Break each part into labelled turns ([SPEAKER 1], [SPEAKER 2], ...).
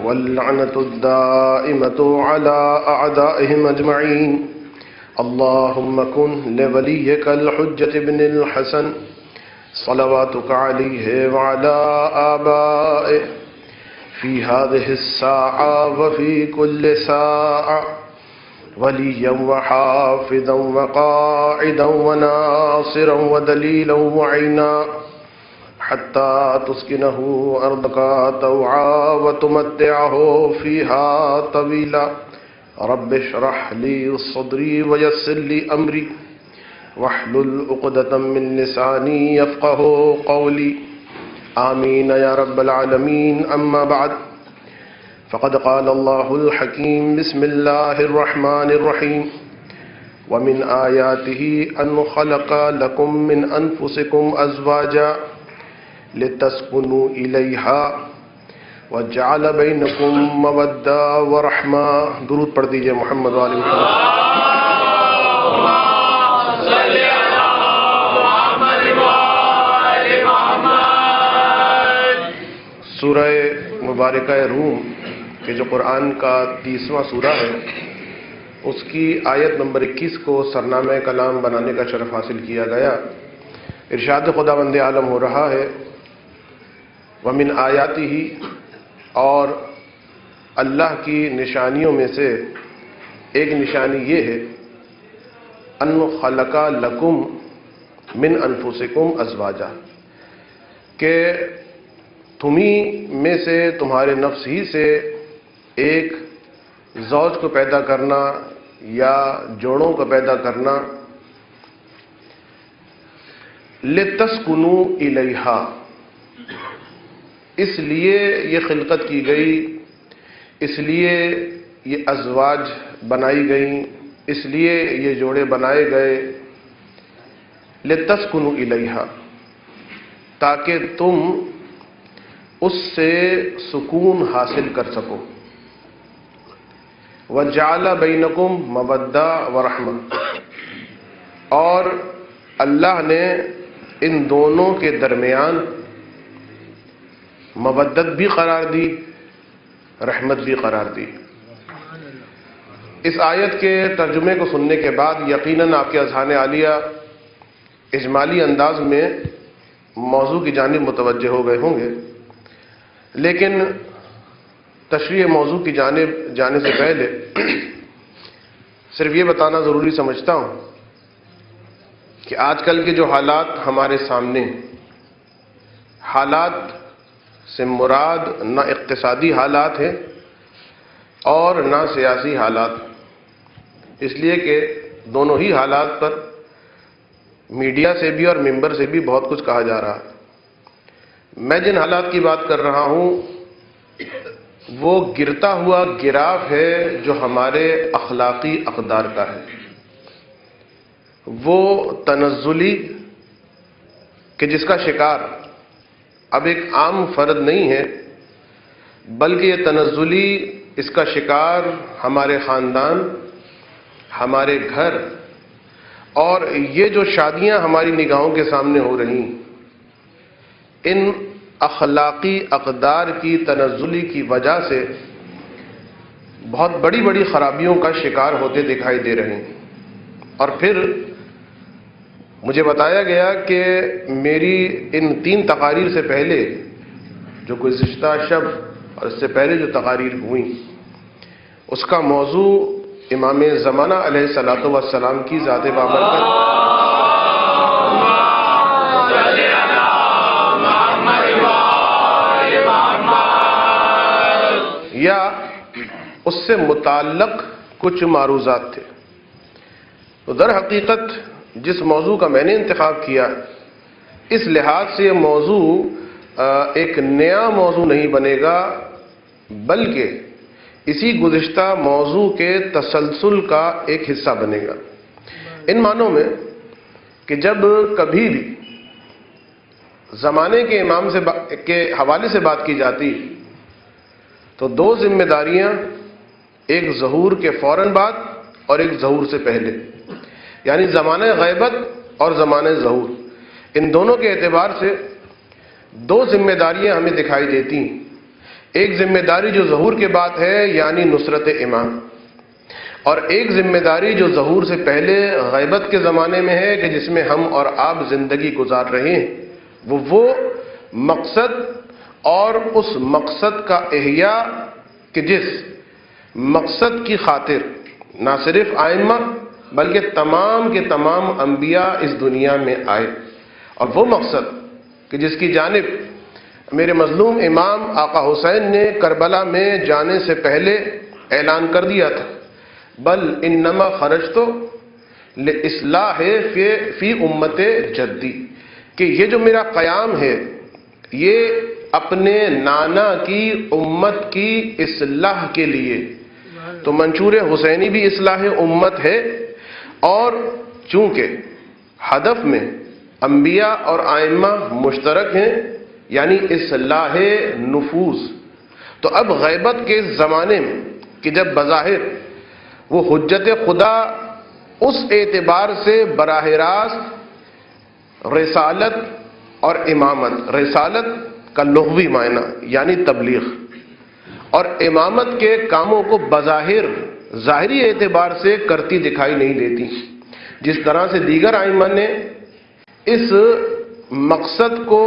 [SPEAKER 1] واللعنة الدائمة على أعدائهم أجمعين. اللهم كن لوليك الحجة بن الحسن صلواتك عليه وعلى آبائه في هذه الساعة وفي كل ساعة وليا وحافظا وقاعدا وناصرا ودليلا وعينا حتى تسكنه أرضك طوعا وتمتعه فيها طويلا. رب اشرح لي صدري ويسر لي أمري واحلل عقدة من لساني يفقه قولي. آمين يا رب العالمين. أما بعد فقد قال الله الحكيم. بسم الله الرحمن الرحيم. ومن آياته أن خلق لكم من أنفسكم أزواجا لتسكنوا إليها وجعل بينكم مودة ورحمة. درود پڑھ دیجئے محمد و آل محمد. سورہ مبارکہ روم کہ جو قرآن کا 30واں سورہ ہے، اس کی آیت نمبر 21 کو سرنامہ کلام بنانے کا شرف حاصل کیا گیا. ارشاد خداوند عالم ہو رہا ہے ومن آیاتہ، اور اللہ کی نشانیوں میں سے ایک نشانی یہ ہے ان خلق لکم من انفسکم ازواجا، کہ تمہیں میں سے تمہارے نفس ہی سے ایک زوج کو پیدا کرنا یا جوڑوں کو پیدا کرنا. لتسکنوا الیہا، اس لیے یہ خلقت کی گئی، اس لیے یہ ازواج بنائی گئیں، اس لیے یہ جوڑے بنائے گئے. لتسکنوا الیہا، تاکہ تم اس سے سکون حاصل کر سکو. وَجَعَلَ بَيْنَكُمْ مَوَدَّةً وَرَحْمَةً، اور اللہ نے ان دونوں کے درمیان مودت بھی قرار دی، رحمت بھی قرار دی. اس آیت کے ترجمے کو سننے کے بعد یقیناً آپ کے اذہان عالیہ اجمالی انداز میں موضوع کی جانب متوجہ ہو گئے ہوں گے، لیکن تشریح موضوع کی جانب جانے سے پہلے صرف یہ بتانا ضروری سمجھتا ہوں کہ آج کل کے جو حالات ہمارے سامنے، حالات سے مراد نہ اقتصادی حالات ہیں اور نہ سیاسی حالات، اس لیے کہ دونوں ہی حالات پر میڈیا سے بھی اور ممبر سے بھی بہت کچھ کہا جا رہا ہے. میں جن حالات کی بات کر رہا ہوں وہ گرتا ہوا گراف ہے جو ہمارے اخلاقی اقدار کا ہے. وہ تنزلی کہ جس کا شکار اب ایک عام فرد نہیں ہے، بلکہ یہ تنزلی اس کا شکار ہمارے خاندان، ہمارے گھر، اور یہ جو شادیاں ہماری نگاہوں کے سامنے ہو رہی، ان اخلاقی اقدار کی تنزلی کی وجہ سے بہت بڑی بڑی خرابیوں کا شکار ہوتے دکھائی دے رہے ہیں. اور پھر مجھے بتایا گیا کہ میری ان 3 تقاریر سے پہلے جو گزشتہ شب اور اس سے پہلے جو تقاریر ہوئیں، اس کا موضوع امام زمانہ علیہ الصلاۃ والسلام کی ذات بابرکت یا اس سے متعلق کچھ معروضات تھے. تو در حقیقت جس موضوع کا میں نے انتخاب کیا، اس لحاظ سے یہ موضوع ایک نیا موضوع نہیں بنے گا، بلکہ اسی گزشتہ موضوع کے تسلسل کا ایک حصہ بنے گا. ان معنوں میں کہ جب کبھی بھی زمانے کے امام کے حوالے سے بات کی جاتی تو 2 ذمہ داریاں، ایک ظہور کے فوراً بعد اور ایک ظہور سے پہلے، یعنی زمانہ غیبت اور زمانہ ظہور، ان دونوں کے اعتبار سے 2 ذمہ داریاں ہمیں دکھائی دیتی ہیں. ایک ذمہ داری جو ظہور کے بعد ہے یعنی نصرت امام، اور ایک ذمہ داری جو ظہور سے پہلے غیبت کے زمانے میں ہے کہ جس میں ہم اور آپ زندگی گزار رہے ہیں، وہ مقصد اور اس مقصد کا احیاء کہ جس مقصد کی خاطر نہ صرف آئمہ بلکہ تمام کے تمام انبیاء اس دنیا میں آئے، اور وہ مقصد کہ جس کی جانب میرے مظلوم امام آقا حسین نے کربلا میں جانے سے پہلے اعلان کر دیا تھا، بل انما خرجت لاصلاح فی امت جدی، کہ یہ جو میرا قیام ہے یہ اپنے نانا کی امت کی اصلاح کے لیے، تو منشور حسینی بھی اصلاح امت ہے، اور چونکہ ہدف میں انبیاء اور آئمہ مشترک ہیں یعنی اصلاح نفوس، تو اب غیبت کے زمانے میں کہ جب بظاہر وہ حجت خدا اس اعتبار سے براہ راست رسالت اور امامت، رسالت کا لغوی معنی یعنی تبلیغ، اور امامت کے کاموں کو بظاہر ظاہری اعتبار سے کرتی دکھائی نہیں دیتی، جس طرح سے دیگر ائمہ نے اس مقصد کو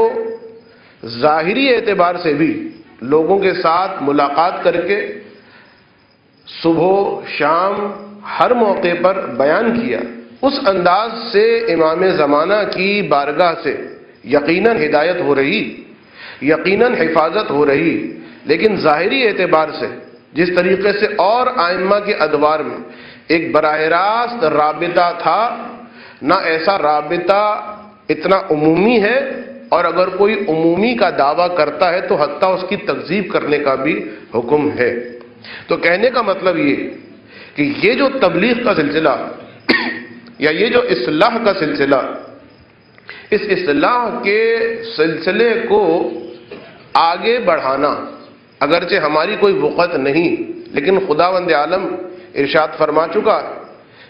[SPEAKER 1] ظاہری اعتبار سے بھی لوگوں کے ساتھ ملاقات کر کے صبح شام ہر موقع پر بیان کیا، اس انداز سے امام زمانہ کی بارگاہ سے یقیناً ہدایت ہو رہی، یقیناً حفاظت ہو رہی، لیکن ظاہری اعتبار سے جس طریقے سے اور ائمہ کے ادوار میں ایک براہ راست رابطہ تھا، نہ ایسا رابطہ اتنا عمومی ہے، اور اگر کوئی عمومی کا دعویٰ کرتا ہے تو حتیٰ اس کی تکذیب کرنے کا بھی حکم ہے۔ تو کہنے کا مطلب یہ کہ یہ جو تبلیغ کا سلسلہ یا یہ جو اصلاح کا سلسلہ، اس اصلاح کے سلسلے کو آگے بڑھانا اگرچہ ہماری کوئی وقت نہیں، لیکن خداوند عالم ارشاد فرما چکا ہے،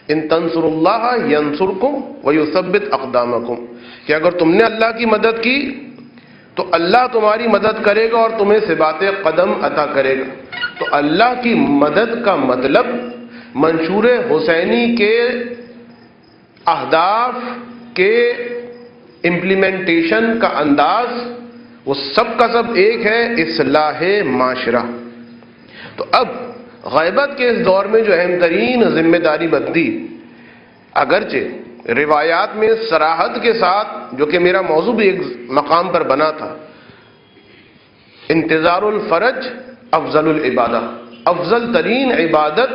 [SPEAKER 1] ان تنصر اللہ ینصرکم ویثبت اقدامکم، کہ اگر تم نے اللہ کی مدد کی تو اللہ تمہاری مدد کرے گا اور تمہیں ثبات قدم عطا کرے گا۔ تو اللہ کی مدد کا مطلب منشور حسینی کے اہداف کے امپلیمنٹیشن کا انداز وہ سب کا سب ایک ہے، اصلاح معاشرہ۔ تو اب غیبت کے اس دور میں جو اہم ترین ذمہ داری بندی، اگرچہ روایات میں صراحت کے ساتھ، جو کہ میرا موضوع بھی ایک مقام پر بنا تھا، انتظار الفرج افضل العبادہ، افضل ترین عبادت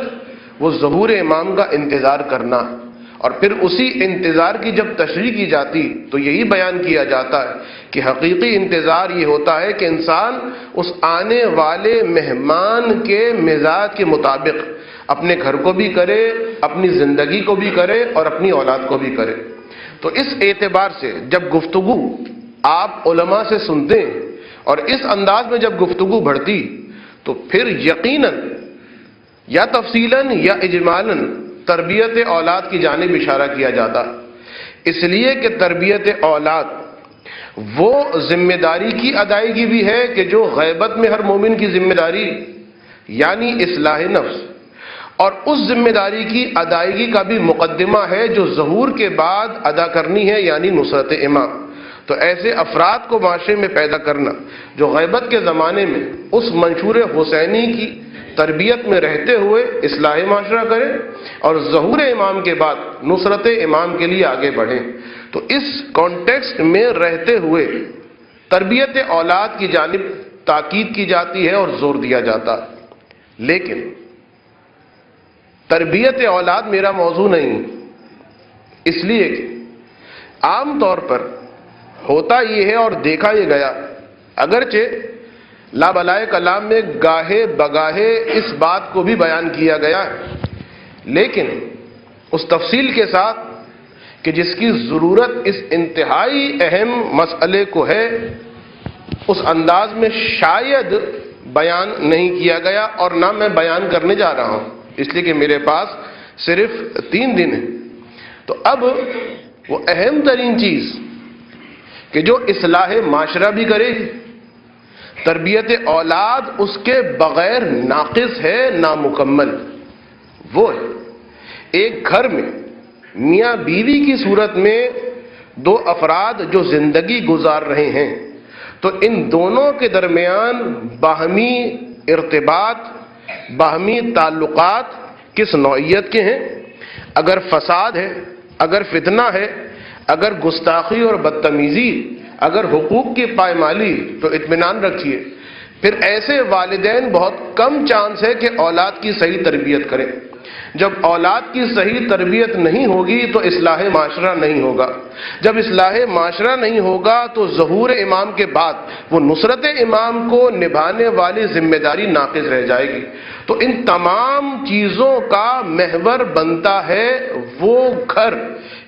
[SPEAKER 1] وہ ظہور امام کا انتظار کرنا، اور پھر اسی انتظار کی جب تشریح کی جاتی تو یہی بیان کیا جاتا ہے کہ حقیقی انتظار یہ ہوتا ہے کہ انسان اس آنے والے مہمان کے مزاج کے مطابق اپنے گھر کو بھی کرے، اپنی زندگی کو بھی کرے اور اپنی اولاد کو بھی کرے۔ تو اس اعتبار سے جب گفتگو آپ علماء سے سنتے ہیں اور اس انداز میں جب گفتگو بڑھتی تو پھر یقیناً یا تفصیلاً یا اجمالاً تربیت اولاد کی جانب اشارہ کیا جاتا، اس لیے کہ تربیت اولاد وہ ذمہ داری کی ادائیگی بھی ہے کہ جو غیبت میں ہر مومن کی ذمہ داری یعنی اصلاح نفس، اور اس ذمہ داری کی ادائیگی کا بھی مقدمہ ہے جو ظہور کے بعد ادا کرنی ہے یعنی نصرت امام۔ تو ایسے افراد کو معاشرے میں پیدا کرنا جو غیبت کے زمانے میں اس منشور حسینی کی تربیت میں رہتے ہوئے اصلاح معاشرہ کریں اور ظہور امام کے بعد نصرت امام کے لیے آگے بڑھیں۔ تو اس کانٹیکسٹ میں رہتے ہوئے تربیت اولاد کی جانب تاکید کی جاتی ہے اور زور دیا جاتا ہے، لیکن تربیت اولاد میرا موضوع نہیں، اس لیے کہ عام طور پر ہوتا یہ ہے اور دیکھا یہ گیا، اگرچہ لابلائے کلام میں گاہے بگاہے اس بات کو بھی بیان کیا گیا ہے، لیکن اس تفصیل کے ساتھ کہ جس کی ضرورت اس انتہائی اہم مسئلے کو ہے، اس انداز میں شاید بیان نہیں کیا گیا اور نہ میں بیان کرنے جا رہا ہوں، اس لیے کہ میرے پاس صرف 3 دن ہے۔ تو اب وہ اہم ترین چیز کہ جو اصلاح معاشرہ بھی کرے گی، تربیت اولاد اس کے بغیر ناقص ہے، نامکمل۔ وہ ایک گھر میں میاں بیوی کی صورت میں دو افراد جو زندگی گزار رہے ہیں تو ان دونوں کے درمیان باہمی ارتباط، باہمی تعلقات کس نوعیت کے ہیں؟ اگر فساد ہے، اگر فتنہ ہے، اگر گستاخی اور بدتمیزی، اگر حقوق کی پائمالی، تو اطمینان رکھیے پھر ایسے والدین بہت کم چانس ہے کہ اولاد کی صحیح تربیت کریں۔ جب اولاد کی صحیح تربیت نہیں ہوگی تو اصلاح معاشرہ نہیں ہوگا، جب اصلاح معاشرہ نہیں ہوگا تو ظہور امام کے بعد وہ نصرت امام کو نبھانے والی ذمہ داری ناقص رہ جائے گی۔ تو ان تمام چیزوں کا محور بنتا ہے وہ گھر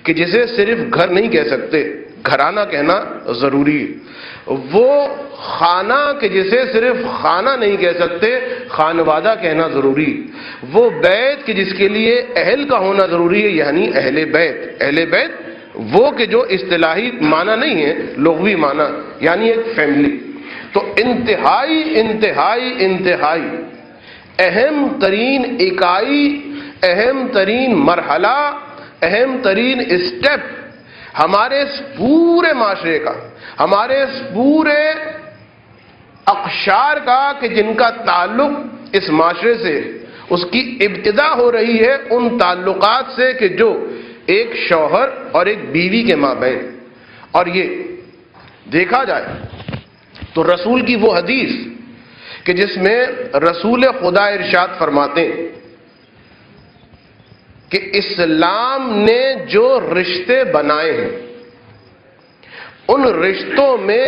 [SPEAKER 1] کہ جسے صرف گھر نہیں کہہ سکتے، گھرانہ کہنا ضروری ہے، وہ خانہ کہ جسے صرف خانہ نہیں کہہ سکتے، خانوادہ کہنا ضروری، وہ بیت کہ جس کے لیے اہل کا ہونا ضروری ہے، یعنی اہل بیت۔ اہل بیت وہ کہ جو اصطلاحی معنی نہیں ہے، لغوی معنی، یعنی ایک فیملی۔ تو انتہائی انتہائی انتہائی اہم ترین اکائی، اہم ترین مرحلہ، اہم ترین اسٹیپ ہمارے اس پورے معاشرے کا، ہمارے اس پورے اقشار کا کہ جن کا تعلق اس معاشرے سے، اس کی ابتدا ہو رہی ہے ان تعلقات سے کہ جو ایک شوہر اور ایک بیوی کے مابین۔ اور یہ دیکھا جائے تو رسول کی وہ حدیث کہ جس میں رسول خدا ارشاد فرماتے ہیں کہ اسلام نے جو رشتے بنائے ہیں ان رشتوں میں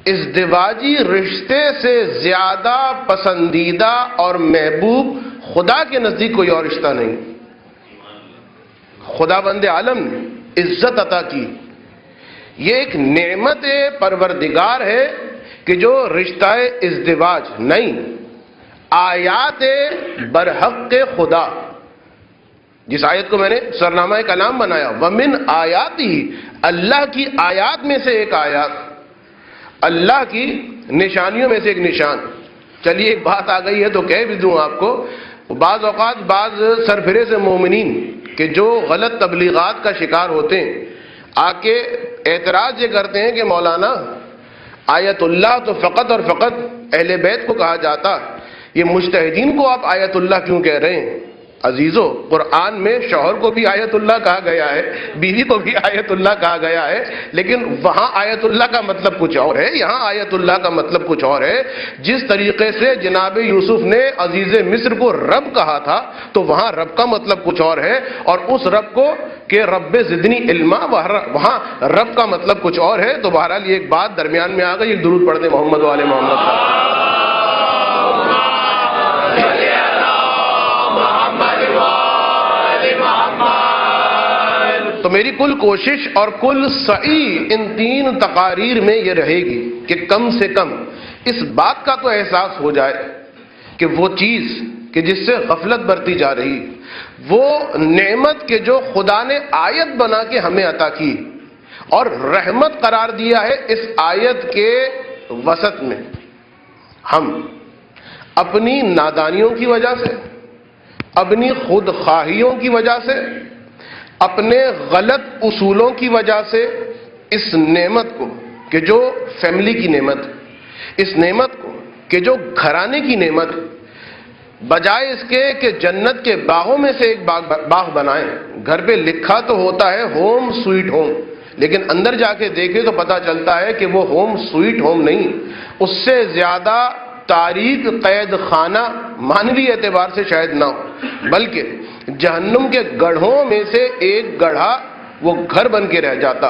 [SPEAKER 1] ازدواجی رشتے سے زیادہ پسندیدہ اور محبوب خدا کے نزدیک کوئی اور رشتہ نہیں۔ خدا بند عالم نے عزت عطا کی، یہ ایک نعمت پروردگار ہے کہ جو رشتہ ازدواج نہیں، آیات برحق خدا، جس آیت کو میں نے سرنامہ کلام بنایا، وَمِنْ آیاتی، اللہ کی آیات میں سے ایک آیات، اللہ کی نشانیوں میں سے ایک نشان۔ چلیے ایک بات آ گئی ہے تو کہہ بھی دوں آپ کو، بعض اوقات بعض سرفرے سے مومنین کہ جو غلط تبلیغات کا شکار ہوتے ہیں آ کے اعتراض یہ کرتے ہیں کہ مولانا آیت اللہ تو فقط اور فقط اہل بیت کو کہا جاتا، یہ مجتہدین کو آپ آیت اللہ کیوں کہہ رہے ہیں؟ عزیزو، قرآن میں شوہر کو بھی آیت اللہ کہا گیا ہے، بیوی کو بھی آیت اللہ کہا گیا ہے، لیکن وہاں آیت اللہ کا مطلب کچھ اور ہے، یہاں آیت اللہ کا مطلب کچھ اور ہے۔ جس طریقے سے جناب یوسف نے عزیز مصر کو رب کہا تھا تو وہاں رب کا مطلب کچھ اور ہے، اور اس رب کو کہ رب زدنی علما، وہاں رب کا مطلب کچھ اور ہے۔ تو بہرحال یہ ایک بات درمیان میں آ گئی، ایک درود پڑھتے محمد و آل محمد۔ تو میری کل کوشش اور کل سعی ان تین تقاریر میں یہ رہے گی کہ کم سے کم اس بات کا تو احساس ہو جائے کہ وہ چیز کہ جس سے غفلت برتی جا رہی، وہ نعمت کہ جو خدا نے آیت بنا کے ہمیں عطا کی اور رحمت قرار دیا ہے، اس آیت کے وسط میں ہم اپنی نادانیوں کی وجہ سے، اپنی خود خواہیوں کی وجہ سے، اپنے غلط اصولوں کی وجہ سے اس نعمت کو کہ جو فیملی کی نعمت، اس نعمت کو کہ جو گھرانے کی نعمت، بجائے اس کے کہ جنت کے باغوں میں سے ایک باغ بنائیں۔ گھر پہ لکھا تو ہوتا ہے ہوم سویٹ ہوم، لیکن اندر جا کے دیکھے تو پتہ چلتا ہے کہ وہ ہوم سویٹ ہوم نہیں، اس سے زیادہ تاریک قید خانہ مانوی اعتبار سے شاید نہ ہو، بلکہ جہنم کے گڑھوں میں سے ایک گڑھا وہ گھر بن کے رہ جاتا۔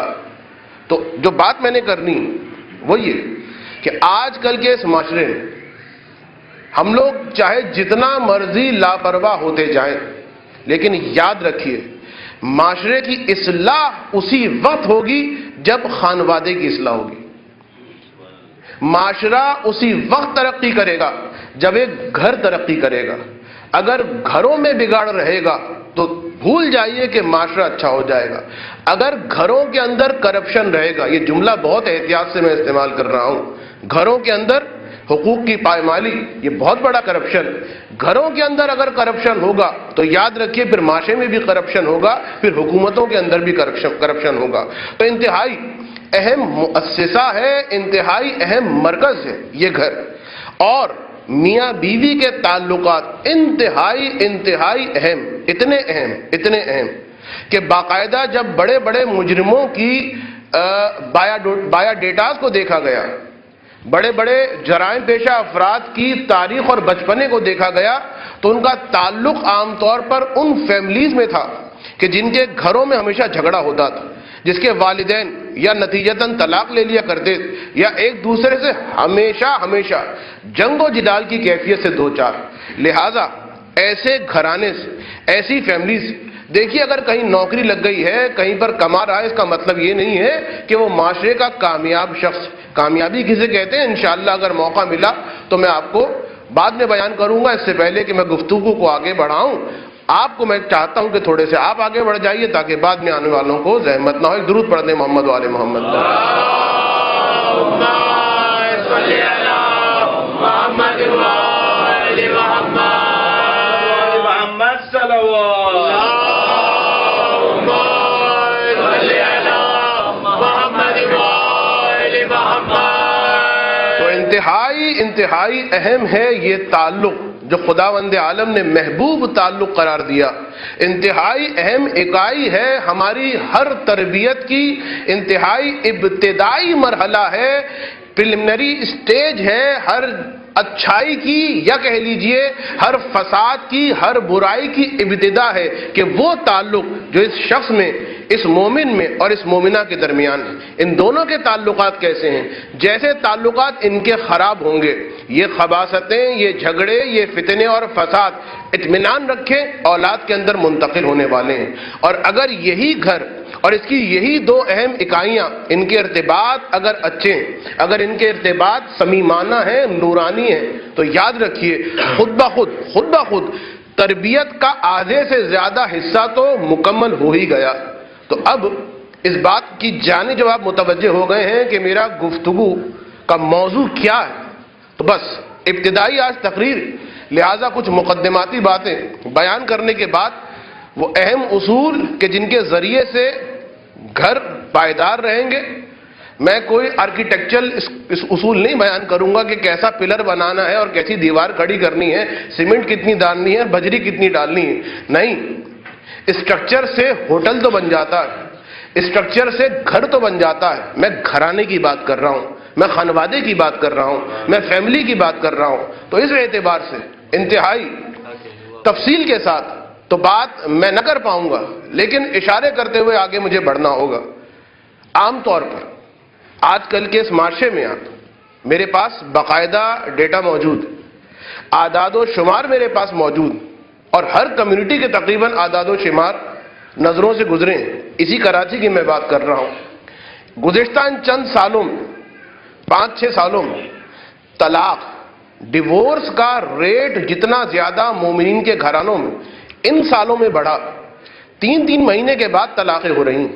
[SPEAKER 1] تو جو بات میں نے کرنی وہ یہ کہ آج کل کے اس معاشرے میں ہم لوگ چاہے جتنا مرضی لاپرواہ ہوتے جائیں، لیکن یاد رکھیے معاشرے کی اصلاح اسی وقت ہوگی جب خانوادے کی اصلاح ہوگی۔ معاشرہ اسی وقت ترقی کرے گا جب ایک گھر ترقی کرے گا۔ اگر گھروں میں بگاڑ رہے گا تو بھول جائیے کہ معاشرہ اچھا ہو جائے گا. اگر گھروں کے اندر کرپشن رہے گا، یہ جملہ بہت احتیاط سے میں استعمال کر رہا ہوں، گھروں کے اندر حقوق کی پائمالی، یہ بہت بڑا کرپشن. گھروں کے اندر اگر کرپشن ہوگا تو یاد رکھیے پھر معاشرے میں بھی کرپشن ہوگا، پھر حکومتوں کے اندر بھی کرپشن ہوگا. تو انتہائی اہم مؤسسہ ہے، انتہائی اہم مرکز ہے یہ گھر. اور میاں بیوی کے تعلقات انتہائی اہم، اتنے اہم کہ باقاعدہ جب بڑے بڑے مجرموں کی بایا ڈیٹاز کو دیکھا گیا، بڑے بڑے جرائم پیشہ افراد کی تاریخ اور بچپنے کو دیکھا گیا، تو ان کا تعلق عام طور پر ان فیملیز میں تھا کہ جن کے گھروں میں ہمیشہ جھگڑا ہوتا تھا، جس کے والدین یا نتیجتاً طلاق لے لیا کرتے یا ایک دوسرے سے ہمیشہ جنگ و جدال کی کیفیت سے دوچار. لہذا ایسے گھرانے سے، ایسی فیملیز، دیکھیے اگر کہیں نوکری لگ گئی ہے، کہیں پر کما رہا ہے، اس کا مطلب یہ نہیں ہے کہ وہ معاشرے کا کامیاب شخص. کامیابی کسے کہتے ہیں؟ انشاءاللہ اگر موقع ملا تو میں آپ کو بعد میں بیان کروں گا. اس سے پہلے کہ میں گفتگو کو آگے بڑھاؤں، آپ کو میں چاہتا ہوں کہ تھوڑے سے آپ آگے بڑھ جائیے تاکہ بعد میں آنے والوں کو زحمت نہ ہو. ایک درود پڑھ دیں محمد وآل محمد. تو انتہائی اہم ہے یہ تعلق جو خداوند عالم نے محبوب تعلق قرار دیا. انتہائی اہم اکائی ہے ہماری ہر تربیت کی، انتہائی ابتدائی مرحلہ ہے، پریلیمنری اسٹیج ہے ہر اچھائی کی، یا کہہ لیجئے ہر فساد کی، ہر برائی کی ابتدا ہے کہ وہ تعلق جو اس شخص میں، اس مومن میں اور اس مومنہ کے درمیان ہے. ان دونوں کے تعلقات کیسے ہیں؟ جیسے تعلقات ان کے خراب ہوں گے، یہ خباثتیں، یہ جھگڑے، یہ فتنے اور فساد اطمینان رکھیں اولاد کے اندر منتقل ہونے والے ہیں. اور اگر یہی گھر اور اس کی یہی دو اہم اکائیاں، ان کے ارتباط اگر اچھے ہیں، اگر ان کے ارتباط صمیمانہ ہیں، نورانی ہیں، تو یاد رکھیے خود بخود تربیت کا آدھے سے زیادہ حصہ تو مکمل ہو ہی گیا. تو اب اس بات کی جانب جب آپ متوجہ ہو گئے ہیں کہ میرا گفتگو کا موضوع کیا ہے، تو بس ابتدائی آج تقریر، لہٰذا کچھ مقدماتی باتیں بیان کرنے کے بعد وہ اہم اصول کہ جن کے ذریعے سے گھر پائیدار رہیں گے. میں کوئی آرکیٹیکچرل اس اصول نہیں بیان کروں گا کہ کیسا پلر بنانا ہے اور کیسی دیوار کھڑی کرنی ہے، سیمنٹ کتنی ڈالنی ہے، بجری کتنی ڈالنی ہے. نہیں، اسٹرکچر سے ہوٹل تو بن جاتا ہے، اسٹرکچر سے گھر تو بن جاتا ہے. میں گھرانے کی بات کر رہا ہوں، میں خانوادے کی بات کر رہا ہوں، میں فیملی کی بات کر رہا ہوں. تو اس اعتبار سے انتہائی تفصیل کے ساتھ تو بات میں نہ کر پاؤں گا، لیکن اشارے کرتے ہوئے آگے مجھے بڑھنا ہوگا. عام طور پر آج کل کے اس معاشرے میں میرے پاس باقاعدہ ڈیٹا موجود، اعداد و شمار میرے پاس موجود، اور ہر کمیونٹی کے تقریباً اعداد و شمار نظروں سے گزرے ہیں. اسی کراچی کی میں بات کر رہا ہوں. گزشتہ چند سالوں میں، 5-6 سالوں میں طلاق، ڈیورس کا ریٹ جتنا زیادہ مومنین کے گھرانوں میں ان سالوں میں بڑھا. 3 مہینے کے بعد طلاقیں ہو رہی ہیں،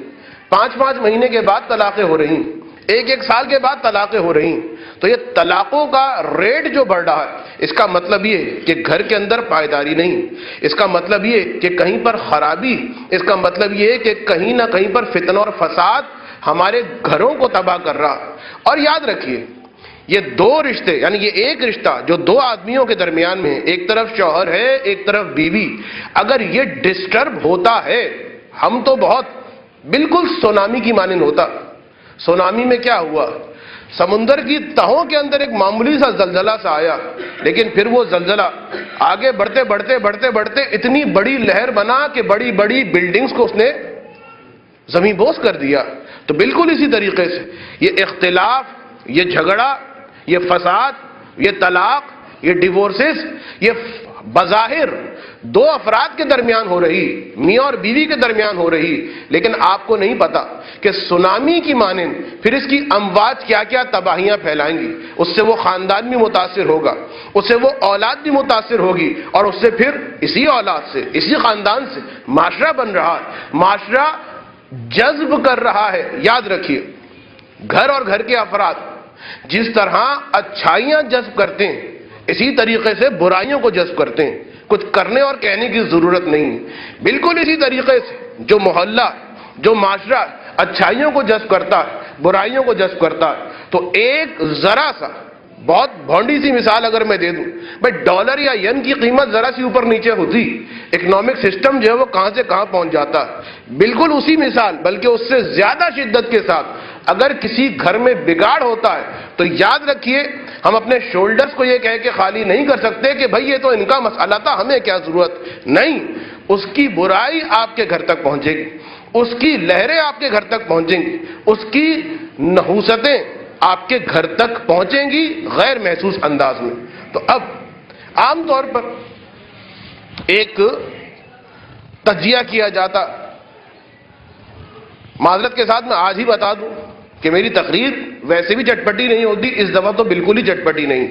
[SPEAKER 1] 5 مہینے کے بعد طلاقیں ہو رہی ہیں، 1 سال کے بعد طلاقیں ہو رہی ہیں. تو یہ طلاقوں کا ریٹ جو بڑھ رہا ہے، اس کا مطلب یہ کہ گھر کے اندر پائیداری نہیں، اس کا مطلب یہ کہ کہیں پر خرابی، اس کا مطلب یہ کہ کہیں نہ کہیں پر فتنہ اور فساد ہمارے گھروں کو تباہ کر رہا. اور یاد رکھیے یہ 2 رشتے، یعنی یہ ایک رشتہ جو 2 آدمیوں کے درمیان میں ہے، ایک طرف شوہر ہے، ایک طرف بیوی، اگر یہ ڈسٹرب ہوتا ہے، ہم تو بہت بالکل سونامی کی مانند ہوتا. سونامی میں کیا ہوا؟ سمندر کی تہوں کے اندر ایک معمولی سا زلزلہ سا آیا، لیکن پھر وہ زلزلہ آگے بڑھتے اتنی بڑی لہر بنا کہ بڑی بڑی بلڈنگز کو اس نے زمین بوس کر دیا. تو بالکل اسی طریقے سے یہ اختلاف، یہ جھگڑا، یہ فساد، یہ طلاق، یہ ڈیورسز، یہ بظاہر دو افراد کے درمیان ہو رہی، میاں اور بیوی کے درمیان ہو رہی، لیکن آپ کو نہیں پتا کہ سونامی کی مانند پھر اس کی امواج کیا کیا تباہیاں پھیلائیں گی۔ اس سے وہ خاندان بھی متاثر ہوگا، اس سے وہ اولاد بھی متاثر ہوگی، اور اس سے پھر اسی اولاد سے، اسی خاندان سے معاشرہ بن رہا ہے، معاشرہ جذب کر رہا ہے۔ یاد رکھیے، گھر اور گھر کے افراد جس طرح اچھائیاں جذب کرتے ہیں، اسی طریقے سے برائیوں کو جذب کرتے ہیں۔ کچھ کرنے اور کہنے کی ضرورت نہیں ہے۔ بالکل اسی طریقے سے جو محلہ، جو معاشرہ اچھائیوں کو جذب کرتا ہے، برائیوں کو جذب کرتا ہے، تو ایک ذرا سا بہت بھونڈی سی مثال اگر میں دے دوں، بھائی ڈالر یا ین کی قیمت ذرا سی اوپر نیچے ہوتی، اکنامک سسٹم جو ہے وہ کہاں سے کہاں پہنچ جاتا ہے۔ بالکل اسی مثال، بلکہ اس سے زیادہ شدت کے ساتھ اگر کسی گھر میں بگاڑ ہوتا ہے تو یاد رکھیے، ہم اپنے شولڈرز کو یہ کہہ کے خالی نہیں کر سکتے کہ بھئی یہ تو ان کا مسئلہ تھا، ہمیں کیا ضرورت۔ نہیں، اس کی برائی آپ کے گھر تک پہنچے گی، اس کی لہریں آپ کے گھر تک پہنچیں گی، اس کی نحوستیں آپ کے گھر تک پہنچیں گی غیر محسوس انداز میں۔ تو اب عام طور پر ایک تجزیہ کیا جاتا، معذرت کے ساتھ میں آج ہی بتا دوں کہ میری تقریر ویسے بھی چٹپٹی نہیں ہوتی، اس دفعہ تو بالکل ہی چٹپٹی نہیں،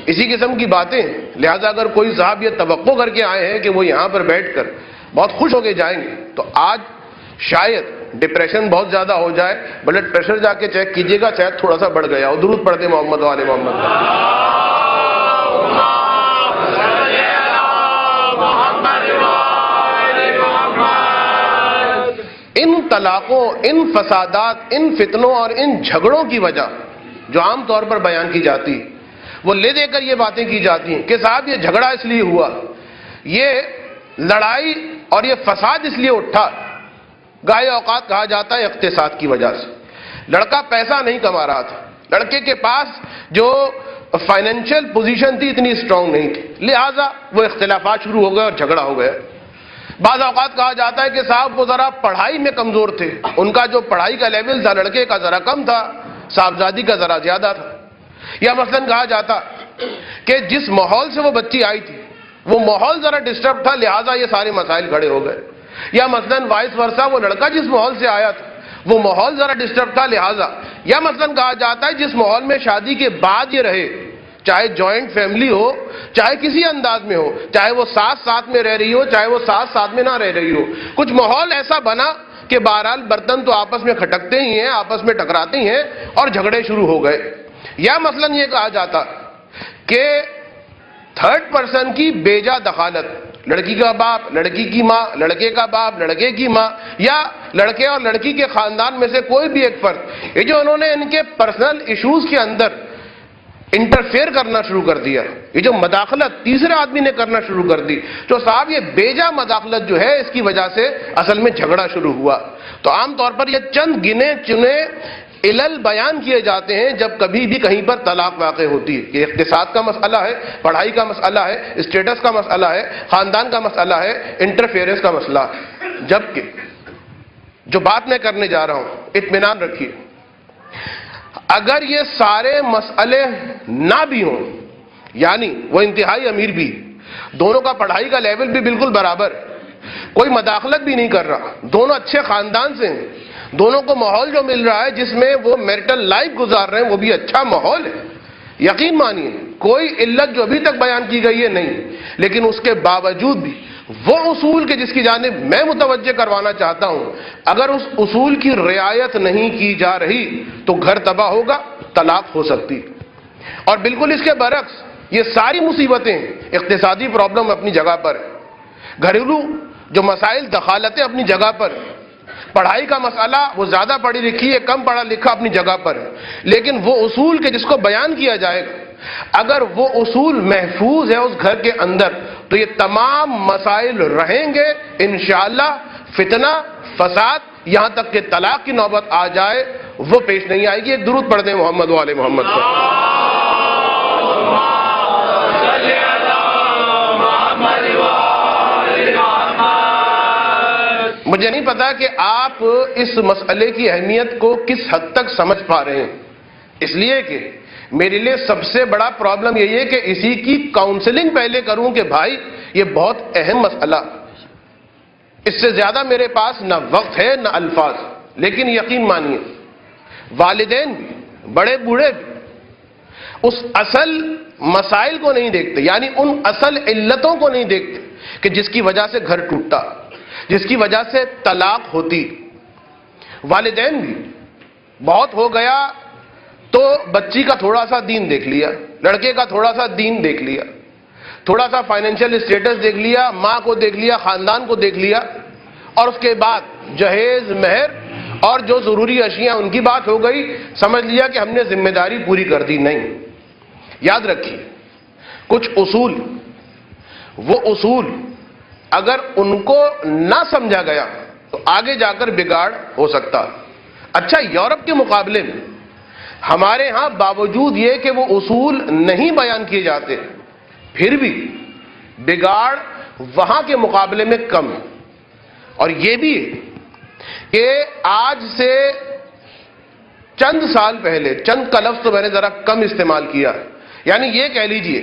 [SPEAKER 1] اسی قسم کی باتیں، لہذا اگر کوئی صاحب یہ توقع کر کے آئے ہیں کہ وہ یہاں پر بیٹھ کر بہت خوش ہو کے جائیں گے، تو آج شاید ڈپریشن بہت زیادہ ہو جائے، بلڈ پریشر جا کے چیک کیجئے گا، شاید تھوڑا سا بڑھ گیا ہو۔ درود پڑھتے محمد و آل محمد۔ ان طلاقوں، ان فسادات، ان فتنوں اور ان جھگڑوں کی وجہ جو عام طور پر بیان کی جاتی، وہ لے دے کر یہ باتیں کی جاتی ہیں کہ صاحب یہ جھگڑا اس لیے ہوا، یہ لڑائی اور یہ فساد اس لیے اٹھا، گاہے اوقات کہا جاتا ہے اقتصاد کی وجہ سے، لڑکا پیسہ نہیں کما رہا تھا، لڑکے کے پاس جو فائنینشیل پوزیشن تھی اتنی اسٹرانگ نہیں تھی، لہٰذا وہ اختلافات شروع ہو گئے اور جھگڑا ہو گیا۔ بعض اوقات کہا جاتا ہے کہ صاحب وہ ذرا پڑھائی میں کمزور تھے، ان کا جو پڑھائی کا لیول تھا لڑکے کا ذرا کم تھا، صاحبزادی کا ذرا زیادہ تھا۔ یا مثلا کہا جاتا کہ جس ماحول سے وہ بچی آئی تھی وہ ماحول ذرا ڈسٹرب تھا، لہٰذا یہ سارے مسائل کھڑے ہو گئے۔ یا مثلا وائس ورثہ، وہ لڑکا جس ماحول سے آیا تھا وہ ماحول ذرا ڈسٹرب تھا، لہٰذا۔ یا مثلا کہا جاتا ہے جس ماحول میں شادی کے بعد یہ رہے، چاہے جوائنٹ فیملی ہو، چاہے کسی انداز میں ہو، چاہے وہ ساس ساتھ میں رہ رہی ہو، چاہے وہ ساس ساتھ میں نہ رہ رہی ہو، کچھ ماحول ایسا بنا کہ بہرحال برتن تو آپس میں کھٹکتے ہی ہیں، آپس میں ٹکراتے ہی ہیں اور جھگڑے شروع ہو گئے۔ یا مثلا یہ کہا جاتا کہ تھرڈ پرسن کی بیجا دخالت، لڑکی کا باپ، لڑکی کی ماں، لڑکے کا باپ، لڑکے کی ماں، یا لڑکے اور لڑکی کے خاندان میں سے کوئی بھی ایک فرد، یہ جو انہوں نے ان کے پرسنل ایشوز کے اندر انٹرفیئر کرنا شروع کر دیا، یہ جو مداخلت تیسرے آدمی نے کرنا شروع کر دی، تو صاحب یہ بیجا مداخلت جو ہے اس کی وجہ سے اصل میں جھگڑا شروع ہوا۔ تو عام طور پر یہ چند گنے چنے علل بیان کیے جاتے ہیں جب کبھی بھی کہیں پر طلاق واقع ہوتی ہے، کہ اقتصاد کا مسئلہ ہے، پڑھائی کا مسئلہ ہے، اسٹیٹس کا مسئلہ ہے، خاندان کا مسئلہ ہے، انٹرفیئرنس کا مسئلہ ہے۔ جبکہ جو بات میں کرنے جا رہا ہوں، اطمینان رکھیے، اگر یہ سارے مسئلے نہ بھی ہوں، یعنی وہ انتہائی امیر بھی، دونوں کا پڑھائی کا لیول بھی بالکل برابر، کوئی مداخلت بھی نہیں کر رہا، دونوں اچھے خاندان سے ہیں، دونوں کو ماحول جو مل رہا ہے جس میں وہ میرٹل لائف گزار رہے ہیں وہ بھی اچھا ماحول ہے، یقین مانیے کوئی علت جو ابھی تک بیان کی گئی ہے نہیں، لیکن اس کے باوجود بھی وہ اصول کے جس کی جانب میں متوجہ کروانا چاہتا ہوں، اگر اس اصول کی رعایت نہیں کی جا رہی تو گھر تباہ ہوگا، طلاق ہو سکتی۔ اور بالکل اس کے برعکس یہ ساری مصیبتیں، اقتصادی پرابلم اپنی جگہ پر، گھریلو جو مسائل دخالتیں اپنی جگہ پر، پڑھائی کا مسئلہ وہ زیادہ پڑھی لکھی ہے کم پڑھا لکھا اپنی جگہ پر ہے، لیکن وہ اصول کے جس کو بیان کیا جائے گا، اگر وہ اصول محفوظ ہے اس گھر کے اندر تو یہ تمام مسائل رہیں گے انشاءاللہ۔ فتنہ فساد یہاں تک کہ طلاق کی نوبت آ جائے وہ پیش نہیں آئے گی۔ ایک درود پڑھ دیں محمد و آل محمد پر۔ مجھے نہیں پتا کہ آپ اس مسئلے کی اہمیت کو کس حد تک سمجھ پا رہے ہیں، اس لیے کہ میرے لیے سب سے بڑا پرابلم یہی ہے کہ اسی کی کاؤنسلنگ پہلے کروں کہ بھائی یہ بہت اہم مسئلہ، اس سے زیادہ میرے پاس نہ وقت ہے نہ الفاظ. لیکن یقین مانیے والدین بھی بڑے بوڑھے بھی اس اصل مسائل کو نہیں دیکھتے، یعنی ان اصل علتوں کو نہیں دیکھتے کہ جس کی وجہ سے گھر ٹوٹتا، جس کی وجہ سے طلاق ہوتی. والدین بھی بہت ہو گیا تو بچی کا تھوڑا سا دین دیکھ لیا، لڑکے کا تھوڑا سا دین دیکھ لیا، تھوڑا سا فائنینشیل اسٹیٹس دیکھ لیا، ماں کو دیکھ لیا، خاندان کو دیکھ لیا، اور اس کے بعد جہیز مہر اور جو ضروری اشیاء ان کی بات ہو گئی، سمجھ لیا کہ ہم نے ذمہ داری پوری کر دی. نہیں، یاد رکھیے کچھ اصول، وہ اصول اگر ان کو نہ سمجھا گیا تو آگے جا کر بگاڑ ہو سکتا. اچھا، یورپ کے مقابلے میں ہمارے ہاں باوجود یہ کہ وہ اصول نہیں بیان کیے جاتے، پھر بھی بگاڑ وہاں کے مقابلے میں کم ہے. اور یہ بھی ہے کہ آج سے چند سال پہلے، چند کا لفظ تو میں نے ذرا کم استعمال کیا، یعنی یہ کہہ لیجئے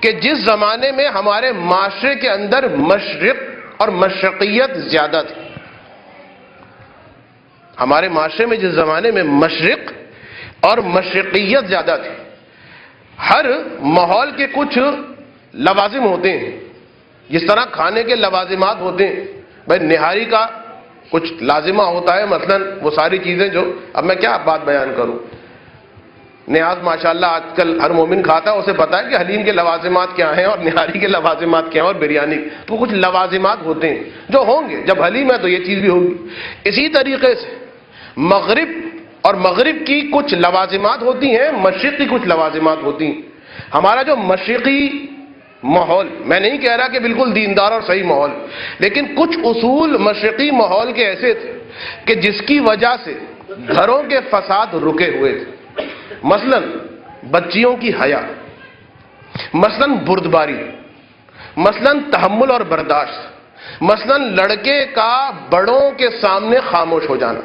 [SPEAKER 1] کہ جس زمانے میں ہمارے معاشرے کے اندر مشرق اور مشرقیت زیادہ تھی، ہمارے معاشرے میں جس زمانے میں مشرق اور مشرقیت زیادہ تھی، ہر ماحول کے کچھ لوازم ہوتے ہیں. جس طرح کھانے کے لوازمات ہوتے ہیں، بھائی نہاری کا کچھ لازمہ ہوتا ہے، مثلا وہ ساری چیزیں جو، اب میں کیا بات بیان کروں، نیاز ماشاءاللہ آج کل ہر مومن کھاتا ہے، اسے پتا ہے کہ حلیم کے لوازمات کیا ہیں اور نہاری کے لوازمات کیا ہیں اور بریانی، تو کچھ لوازمات ہوتے ہیں جو ہوں گے. جب حلیم ہے تو یہ چیز بھی ہوگی. اسی طریقے سے مغرب اور مغرب کی کچھ لوازمات ہوتی ہیں، مشرق کی کچھ لوازمات ہوتی ہیں. ہمارا جو مشرقی ماحول، میں نہیں کہہ رہا کہ بالکل دیندار اور صحیح ماحول، لیکن کچھ اصول مشرقی ماحول کے ایسے تھے کہ جس کی وجہ سے گھروں کے فساد رکے ہوئے تھے. مثلا بچیوں کی حیا، مثلا بردباری، مثلا تحمل اور برداشت، مثلا لڑکے کا بڑوں کے سامنے خاموش ہو جانا.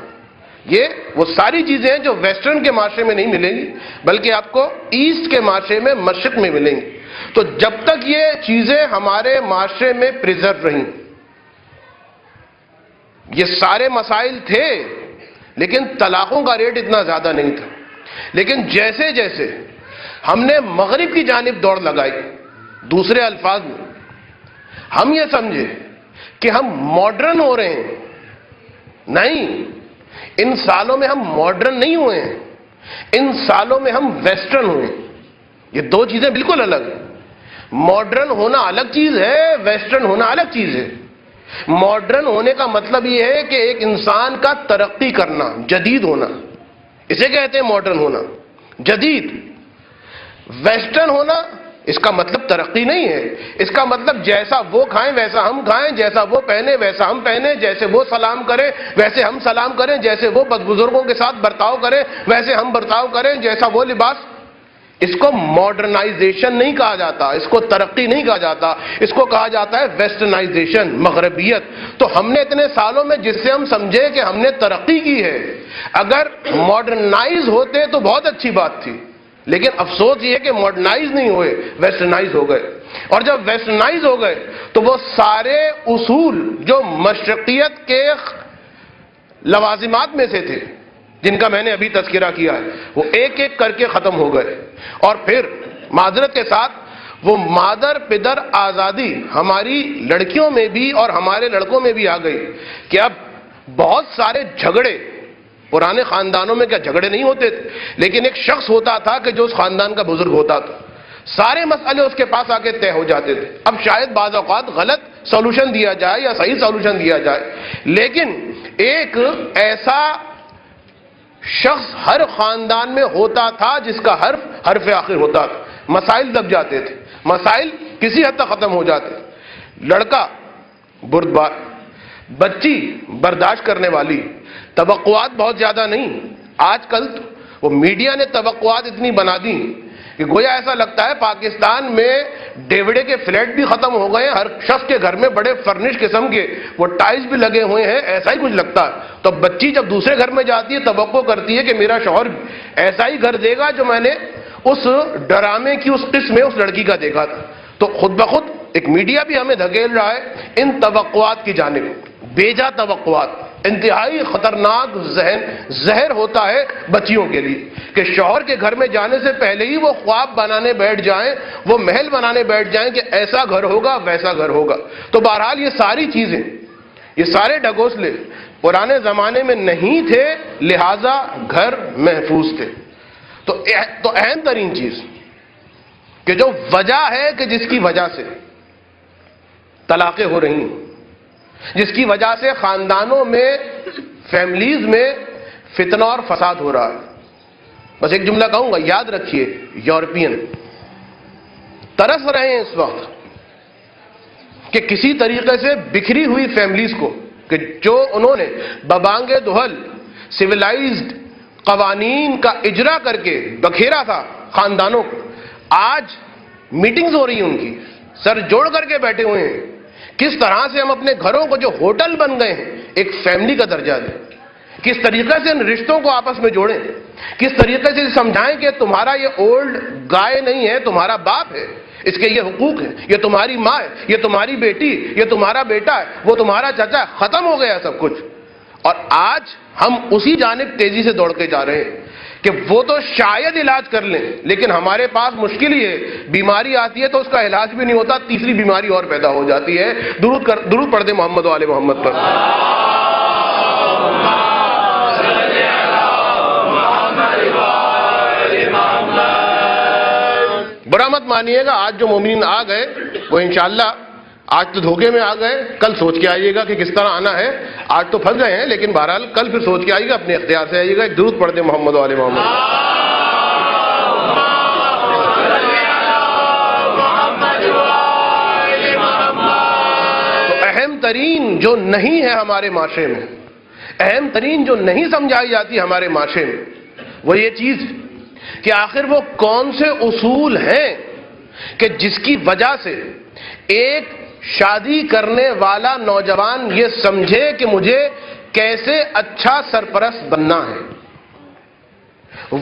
[SPEAKER 1] یہ وہ ساری چیزیں ہیں جو ویسٹرن کے معاشرے میں نہیں ملیں گی، بلکہ آپ کو ایسٹ کے معاشرے میں، مشرق میں ملیں گی. تو جب تک یہ چیزیں ہمارے معاشرے میں پریزرو رہیں، یہ سارے مسائل تھے، لیکن طلاقوں کا ریٹ اتنا زیادہ نہیں تھا. لیکن جیسے جیسے ہم نے مغرب کی جانب دوڑ لگائی، دوسرے الفاظ میں ہم یہ سمجھے کہ ہم ماڈرن ہو رہے ہیں. نہیں، ان سالوں میں ہم ماڈرن نہیں ہوئے ہیں، ان سالوں میں ہم ویسٹرن ہوئے. یہ دو چیزیں بالکل الگ ہیں. ماڈرن ہونا الگ چیز ہے، ویسٹرن ہونا الگ چیز ہے. ماڈرن ہونے کا مطلب یہ ہے کہ ایک انسان کا ترقی کرنا، جدید ہونا، اسے کہتے ہیں ماڈرن ہونا، جدید. ویسٹرن ہونا اس کا مطلب ترقی نہیں ہے، اس کا مطلب جیسا وہ کھائیں ویسا ہم کھائیں، جیسا وہ پہنے ویسا ہم پہنے، جیسے وہ سلام کریں ویسے ہم سلام کریں، جیسے وہ بزرگوں کے ساتھ برتاؤ کریں ویسے ہم برتاؤ کریں، جیسا وہ لباس. اس کو ماڈرنائزیشن نہیں کہا جاتا، اس کو ترقی نہیں کہا جاتا، اس کو کہا جاتا ہے ویسٹرنائزیشن، مغربیت. تو ہم نے اتنے سالوں میں جس سے ہم سمجھے کہ ہم نے ترقی کی ہے، اگر ماڈرنائز ہوتے تو بہت اچھی بات تھی. لیکن افسوس یہ ہے کہ ماڈرنائز نہیں ہوئے، ویسٹرنائز ہو گئے. اور جب ویسٹرنائز ہو گئے تو وہ سارے اصول جو مشرقیت کے لوازمات میں سے تھے، جن کا میں نے ابھی تذکرہ کیا ہے، وہ ایک ایک کر کے ختم ہو گئے. اور پھر معذرت کے ساتھ وہ مادر پدر آزادی ہماری لڑکیوں میں بھی اور ہمارے لڑکوں میں بھی آ گئی کہ اب بہت سارے جھگڑے، پرانے خاندانوں میں کیا جھگڑے نہیں ہوتے تھے، لیکن ایک شخص ہوتا تھا کہ جو اس خاندان کا بزرگ ہوتا تھا، سارے مسئلے اس کے پاس آ کے طے ہو جاتے تھے. اب شاید بعض اوقات غلط سولوشن دیا جائے یا صحیح سولوشن دیا جائے، لیکن ایک ایسا شخص ہر خاندان میں ہوتا تھا جس کا حرف آخر ہوتا تھا. مسائل دب جاتے تھے، مسائل کسی حد تک ختم ہو جاتے. لڑکا بردبار، بچی برداشت کرنے والی، توقعات بہت زیادہ نہیں. آج کل تو وہ میڈیا نے توقعات اتنی بنا دی کہ گویا ایسا لگتا ہے پاکستان میں ڈیوڈے کے فلیٹ بھی ختم ہو گئے ہیں، ہر شخص کے گھر میں بڑے فرنش قسم کے وہ ٹائلز بھی لگے ہوئے ہیں، ایسا ہی کچھ لگتا ہے. تو بچی جب دوسرے گھر میں جاتی ہے توقع کرتی ہے کہ میرا شوہر ایسا ہی گھر دے گا جو میں نے اس ڈرامے کی اس قسم میں اس لڑکی کا دیکھا تھا، تو خود بخود ایک میڈیا بھی ہمیں دھکیل رہا ہے ان توقعات کی جانب، بیجا توقعات، انتہائی خطرناک زہر ہوتا ہے بچیوں کے لیے کہ شوہر کے گھر میں جانے سے پہلے ہی وہ خواب بنانے بیٹھ جائیں، وہ محل بنانے بیٹھ جائیں کہ ایسا گھر ہوگا ویسا گھر ہوگا۔ تو بہرحال یہ ساری چیزیں، یہ سارے ڈگوسلے پرانے زمانے میں نہیں تھے، لہذا گھر محفوظ تھے۔ تو اہم ترین چیز کہ جو وجہ ہے کہ جس کی وجہ سے طلاقیں ہو رہی ہیں، جس کی وجہ سے خاندانوں میں، فیملیز میں فتنہ اور فساد ہو رہا ہے، بس ایک جملہ کہوں گا، یاد رکھیے، یورپین ترس رہے ہیں اس وقت کہ کسی طریقے سے بکھری ہوئی فیملیز کو، کہ جو انہوں نے ببانگ دہل سویلائزڈ قوانین کا اجرا کر کے بکھیرا تھا خاندانوں کو، آج میٹنگز ہو رہی ہیں ان کی، سر جوڑ کر کے بیٹھے ہوئے ہیں کس طرح سے ہم اپنے گھروں کو جو ہوٹل بن گئے ہیں ایک فیملی کا درجہ دیں، کس طریقے سے ان رشتوں کو آپس میں جوڑیں، کس طریقے سے سمجھائیں کہ تمہارا یہ اولڈ گائے نہیں ہے، تمہارا باپ ہے، اس کے یہ حقوق ہیں، یہ تمہاری ماں ہے، یہ تمہاری بیٹی، یہ تمہارا بیٹا ہے، وہ تمہارا چچا ہے، ختم ہو گیا سب کچھ۔ اور آج ہم اسی جانب تیزی سے دوڑ کے جا رہے ہیں کہ وہ تو شاید علاج کر لیں، لیکن ہمارے پاس مشکل ہی ہے، بیماری آتی ہے تو اس کا علاج بھی نہیں ہوتا، تیسری بیماری اور پیدا ہو جاتی ہے۔ درود پڑھ دیں محمد و آل محمد پر۔ برا مت مانیے گا، آج جو مومنین آ گئے وہ انشاءاللہ آج تو دھوکے میں آ گئے، کل سوچ کے آئیے گا کہ کس طرح آنا ہے۔ آج تو پھنس گئے ہیں لیکن بہرحال کل پھر سوچ کے آئیے گا، اپنے اختیار سے آئیے گا۔ ایک درود پڑھ دیں محمد و آل محمد۔ تو اہم ترین جو نہیں ہے ہمارے معاشرے میں، اہم ترین جو نہیں سمجھائی جاتی ہمارے معاشرے میں، وہ یہ چیز کہ آخر وہ کون سے اصول ہیں کہ جس کی وجہ سے ایک شادی کرنے والا نوجوان یہ سمجھے کہ مجھے کیسے اچھا سرپرست بننا ہے،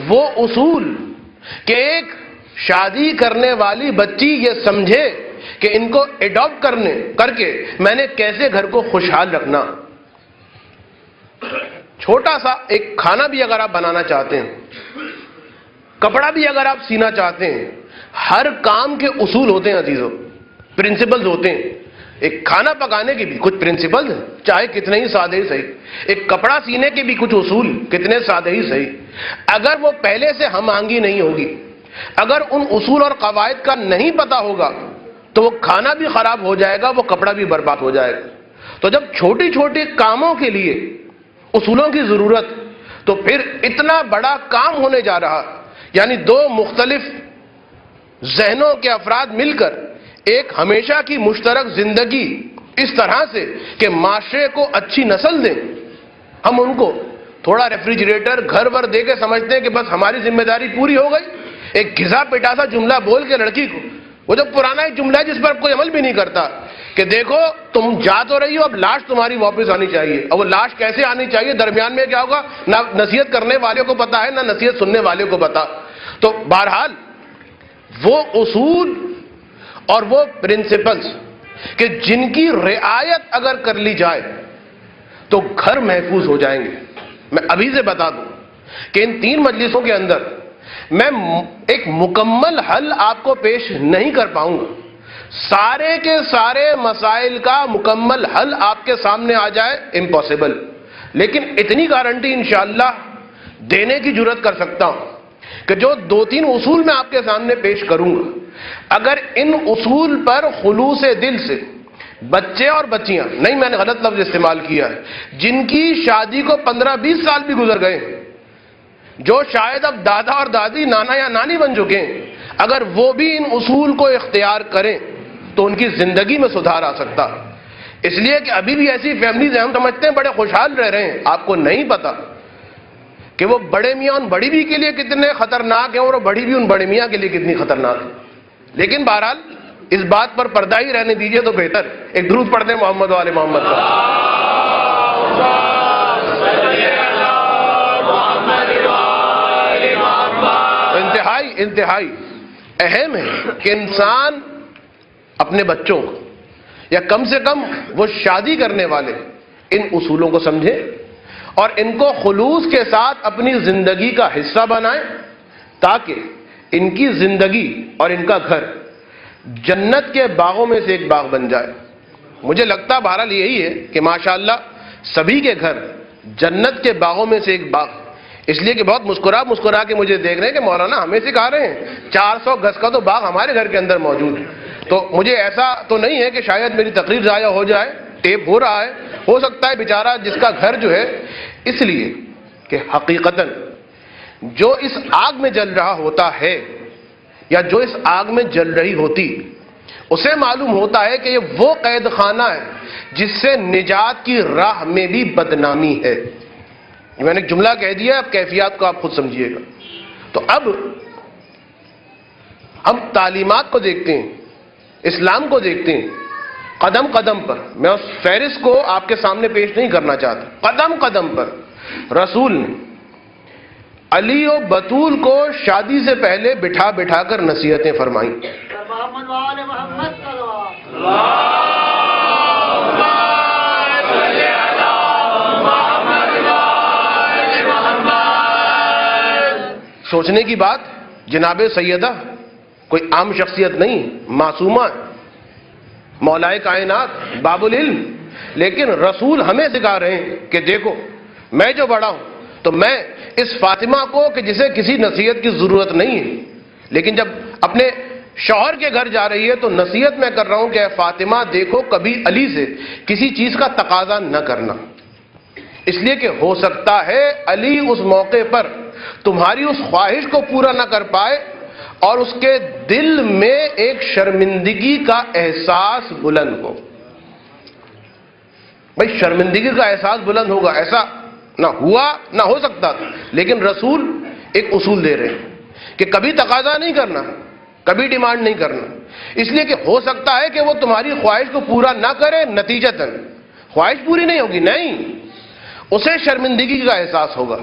[SPEAKER 1] وہ اصول کہ ایک شادی کرنے والی بچی یہ سمجھے کہ ان کو ایڈاپٹ کر کے میں نے کیسے گھر کو خوشحال رکھنا۔ چھوٹا سا ایک کھانا بھی اگر آپ بنانا چاہتے ہیں، کپڑا بھی اگر آپ سینا چاہتے ہیں، ہر کام کے اصول ہوتے ہیں عزیزوں، پرنسپلز ہوتے ہیں۔ ایک کھانا پکانے کے بھی کچھ پرنسپلز ہیں، چاہے کتنے ہی سادے ہی صحیح۔ ایک کپڑا سینے کے بھی کچھ اصول، کتنے سادے ہی صحیح۔ اگر وہ پہلے سے ہم آہنگی نہیں ہوگی، اگر ان اصول اور قواعد کا نہیں پتا ہوگا تو وہ کھانا بھی خراب ہو جائے گا، وہ کپڑا بھی برباد ہو جائے گا۔ تو جب چھوٹی چھوٹی کاموں کے لیے اصولوں کی ضرورت، تو پھر اتنا بڑا کام ہونے جا رہا، یعنی دو مختلف ذہنوں کے افراد مل کر ایک ہمیشہ کی مشترک زندگی اس طرح سے کہ معاشرے کو اچھی نسل دیں۔ ہم ان کو تھوڑا ریفریجریٹر گھر ور دے کے سمجھتے ہیں کہ بس ہماری ذمہ داری پوری ہو گئی، ایک گھسا پیٹا سا جملہ بول کے لڑکی کو، وہ جو پرانا ایک جملہ ہے جس پر کوئی عمل بھی نہیں کرتا کہ دیکھو تم جا تو رہی ہو، اب لاش تمہاری واپس آنی چاہیے، اور وہ لاش کیسے آنی چاہیے، درمیان میں کیا ہوگا، نہ نصیحت کرنے والے کو پتا ہے نہ نصیحت سننے والے کو پتا۔ تو بہرحال وہ اصول اور وہ پرنسپلز کہ جن کی رعایت اگر کر لی جائے تو گھر محفوظ ہو جائیں گے۔ میں ابھی سے بتا دوں کہ ان 3 مجلسوں کے اندر میں ایک مکمل حل آپ کو پیش نہیں کر پاؤں گا، سارے کے سارے مسائل کا مکمل حل آپ کے سامنے آ جائے، امپاسبل، لیکن اتنی گارنٹی انشاءاللہ دینے کی جرات کر سکتا ہوں کہ جو 2-3 اصول میں آپ کے سامنے پیش کروں گا، اگر ان اصول پر خلوص دل سے بچے اور بچیاں، نہیں میں نے غلط لفظ استعمال کیا ہے، جن کی شادی کو 15-20 سال بھی گزر گئے ہیں، جو شاید اب دادا اور دادی، نانا یا نانی بن چکے ہیں، اگر وہ بھی ان اصول کو اختیار کریں تو ان کی زندگی میں سدھار آ سکتا۔ اس لیے کہ ابھی بھی ایسی فیملیز ہیں، ہم سمجھتے ہیں بڑے خوشحال رہ رہے ہیں، آپ کو نہیں پتا کہ وہ بڑے میاں ان بڑی بھی کے لیے کتنے خطرناک ہیں اور وہ بڑی بھی ان بڑے میاں کے لیے کتنی خطرناک ہے۔ لیکن بہرحال اس بات پر پردہ ہی رہنے دیجئے تو بہتر۔ ایک درود پڑھ دیں محمد و آل محمد پر۔ انتہائی انتہائی اہم ہے کہ انسان اپنے بچوں کو یا کم سے کم وہ شادی کرنے والے ان اصولوں کو سمجھے اور ان کو خلوص کے ساتھ اپنی زندگی کا حصہ بنائیں، تاکہ ان کی زندگی اور ان کا گھر جنت کے باغوں میں سے ایک باغ بن جائے۔ مجھے لگتا بہرحال یہی ہے کہ ماشاءاللہ سبھی کے گھر جنت کے باغوں میں سے ایک باغ، اس لیے کہ بہت مسکرا کے مجھے دیکھ رہے ہیں کہ مولانا ہمیں سکھا رہے ہیں 400 گز کا تو باغ ہمارے گھر کے اندر موجود ہے۔ تو مجھے ایسا تو نہیں ہے کہ شاید میری تقریر ضائع ہو جائے، ٹیپ ہو رہا ہے، ہو سکتا ہے بیچارہ جس کا گھر جو ہے، اس لیے کہ حقیقتاً جو اس آگ میں جل رہا ہوتا ہے یا جو اس آگ میں جل رہی ہوتی، اسے معلوم ہوتا ہے کہ یہ وہ قید خانہ ہے جس سے نجات کی راہ میں بھی بدنامی ہے۔ میں نے ایک جملہ کہہ دیا، اب کیفیات کو آپ خود سمجھیے گا۔ تو اب ہم تعلیمات کو دیکھتے ہیں، اسلام کو دیکھتے ہیں، قدم قدم پر، میں اس فہرست کو آپ کے سامنے پیش نہیں کرنا چاہتا، قدم قدم پر رسول نے علی و بطول کو شادی سے پہلے بٹھا بٹھا کر نصیحتیں فرمائیں۔ سوچنے کی بات، جناب سیدہ کوئی عام شخصیت نہیں، معصومہ، مولائے کائنات، باب العلم، لیکن رسول ہمیں سکھا رہے ہیں کہ دیکھو میں جو بڑا ہوں تو میں اس فاطمہ کو کہ جسے کسی نصیحت کی ضرورت نہیں ہے، لیکن جب اپنے شوہر کے گھر جا رہی ہے تو نصیحت میں کر رہا ہوں کہ اے فاطمہ دیکھو کبھی علی سے کسی چیز کا تقاضا نہ کرنا، اس لیے کہ ہو سکتا ہے علی اس موقع پر تمہاری اس خواہش کو پورا نہ کر پائے اور اس کے دل میں ایک شرمندگی کا احساس بلند ہو۔ بھائی شرمندگی کا احساس بلند ہوگا، ایسا نہ ہوا، نہ ہو سکتا، لیکن رسول ایک اصول دے رہے ہیں کہ کبھی تقاضا نہیں کرنا، کبھی ڈیمانڈ نہیں کرنا، اس لیے کہ ہو سکتا ہے کہ وہ تمہاری خواہش کو پورا نہ کرے، نتیجتاً خواہش پوری نہیں ہوگی، نہیں، اسے شرمندگی کا احساس ہوگا۔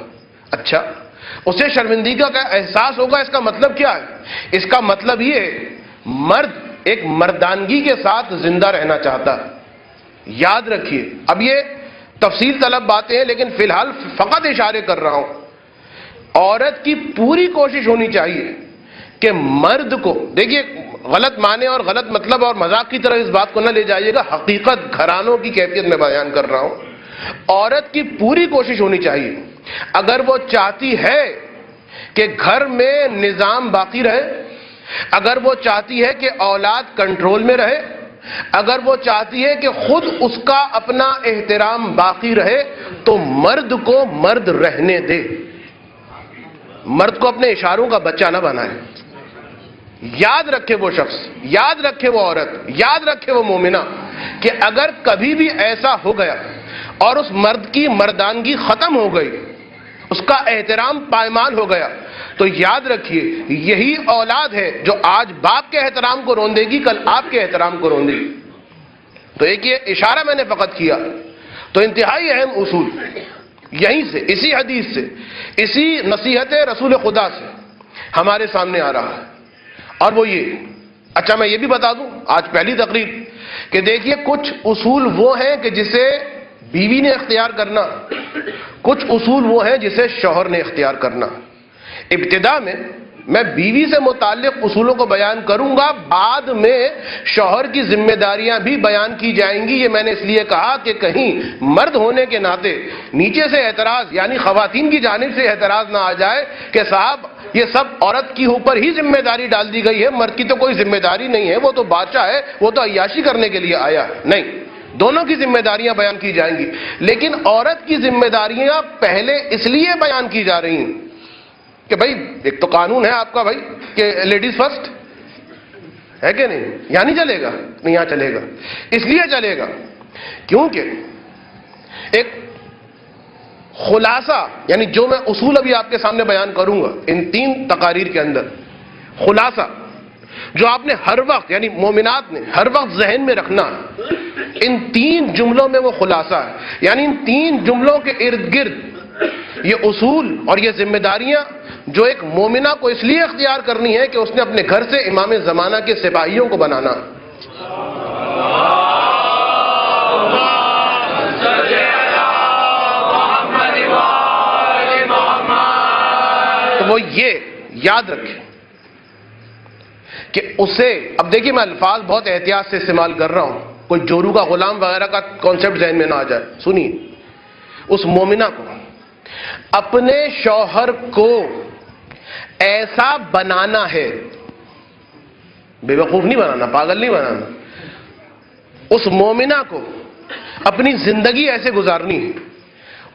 [SPEAKER 1] اچھا، اسے شرمندگی کا احساس ہوگا، اس کا مطلب کیا ہے؟ اس کا مطلب یہ ہے مرد ایک مردانگی کے ساتھ زندہ رہنا چاہتا ہے۔ یاد رکھیے، اب یہ تفصیل طلب باتیں ہیں لیکن فی الحال فقط اشارے کر رہا ہوں، عورت کی پوری کوشش ہونی چاہیے کہ مرد کو، دیکھیے غلط معنی اور غلط مطلب اور مذاق کی طرح اس بات کو نہ لے جائیے گا، حقیقت گھرانوں کی کیفیت میں بیان کر رہا ہوں، عورت کی پوری کوشش ہونی چاہیے اگر وہ چاہتی ہے کہ گھر میں نظام باقی رہے، اگر وہ چاہتی ہے کہ اولاد کنٹرول میں رہے، اگر وہ چاہتی ہے کہ خود اس کا اپنا احترام باقی رہے، تو مرد کو مرد رہنے دے، مرد کو اپنے اشاروں کا بچہ نہ بنائے۔ یاد رکھے وہ شخص، یاد رکھے وہ عورت، یاد رکھے وہ مومنہ کہ اگر کبھی بھی ایسا ہو گیا اور اس مرد کی مردانگی ختم ہو گئی، اس کا احترام پائمال ہو گیا، تو یاد رکھیے یہی اولاد ہے جو آج باپ کے احترام کو روندے گی، کل آپ کے احترام کو روندے گی۔ تو ایک یہ اشارہ میں نے فقط کیا، تو انتہائی اہم اصول یہیں سے، اسی حدیث سے، اسی نصیحت رسول خدا سے ہمارے سامنے آ رہا ہے، اور وہ یہ، اچھا میں یہ بھی بتا دوں آج پہلی تقریر کہ دیکھیے کچھ اصول وہ ہیں کہ جسے بیوی نے اختیار کرنا، کچھ اصول وہ ہیں جسے شوہر نے اختیار کرنا۔ ابتدا میں بیوی سے متعلق اصولوں کو بیان کروں گا، بعد میں شوہر کی ذمہ داریاں بھی بیان کی جائیں گی۔ یہ میں نے اس لیے کہا کہ کہیں مرد ہونے کے ناطے نیچے سے اعتراض، یعنی خواتین کی جانب سے اعتراض نہ آ جائے کہ صاحب یہ سب عورت کی اوپر ہی ذمہ داری ڈال دی گئی ہے، مرد کی تو کوئی ذمہ داری نہیں ہے، وہ تو بادشاہ ہے، وہ تو عیاشی کرنے کے لیے آیا ہے۔ نہیں، دونوں کی ذمہ داریاں بیان کی جائیں گی، لیکن عورت کی ذمہ داریاں پہلے اس لیے بیان کی جا رہی ہیں کہ بھائی ایک تو قانون ہے آپ کا بھائی کہ لیڈیز فرسٹ ہے کہ نہیں، یہاں نہیں چلے گا، نہیں یہاں چلے گا، اس لیے چلے گا کیونکہ ایک خلاصہ، یعنی جو میں اصول ابھی آپ کے سامنے بیان کروں گا ان 3 تقاریر کے اندر، خلاصہ جو آپ نے ہر وقت، یعنی مومنات نے ہر وقت ذہن میں رکھنا، ان 3 جملوں میں وہ خلاصہ ہے، یعنی ان 3 جملوں کے ارد گرد یہ اصول اور یہ ذمہ داریاں جو ایک مومنہ کو اس لیے اختیار کرنی ہے کہ اس نے اپنے گھر سے امام زمانہ کے سپاہیوں کو بنانا. تو وہ یہ یاد رکھے کہ اسے، اب دیکھیے میں الفاظ بہت احتیاط سے استعمال کر رہا ہوں، کوئی جورو کا غلام وغیرہ کا کانسیپٹ ذہن میں نہ آ جائے. سنیے، اس مومنہ کو اپنے شوہر کو ایسا بنانا ہے، بے وقوف نہیں بنانا، پاگل نہیں بنانا. اس مومنہ کو اپنی زندگی ایسے گزارنی ہے.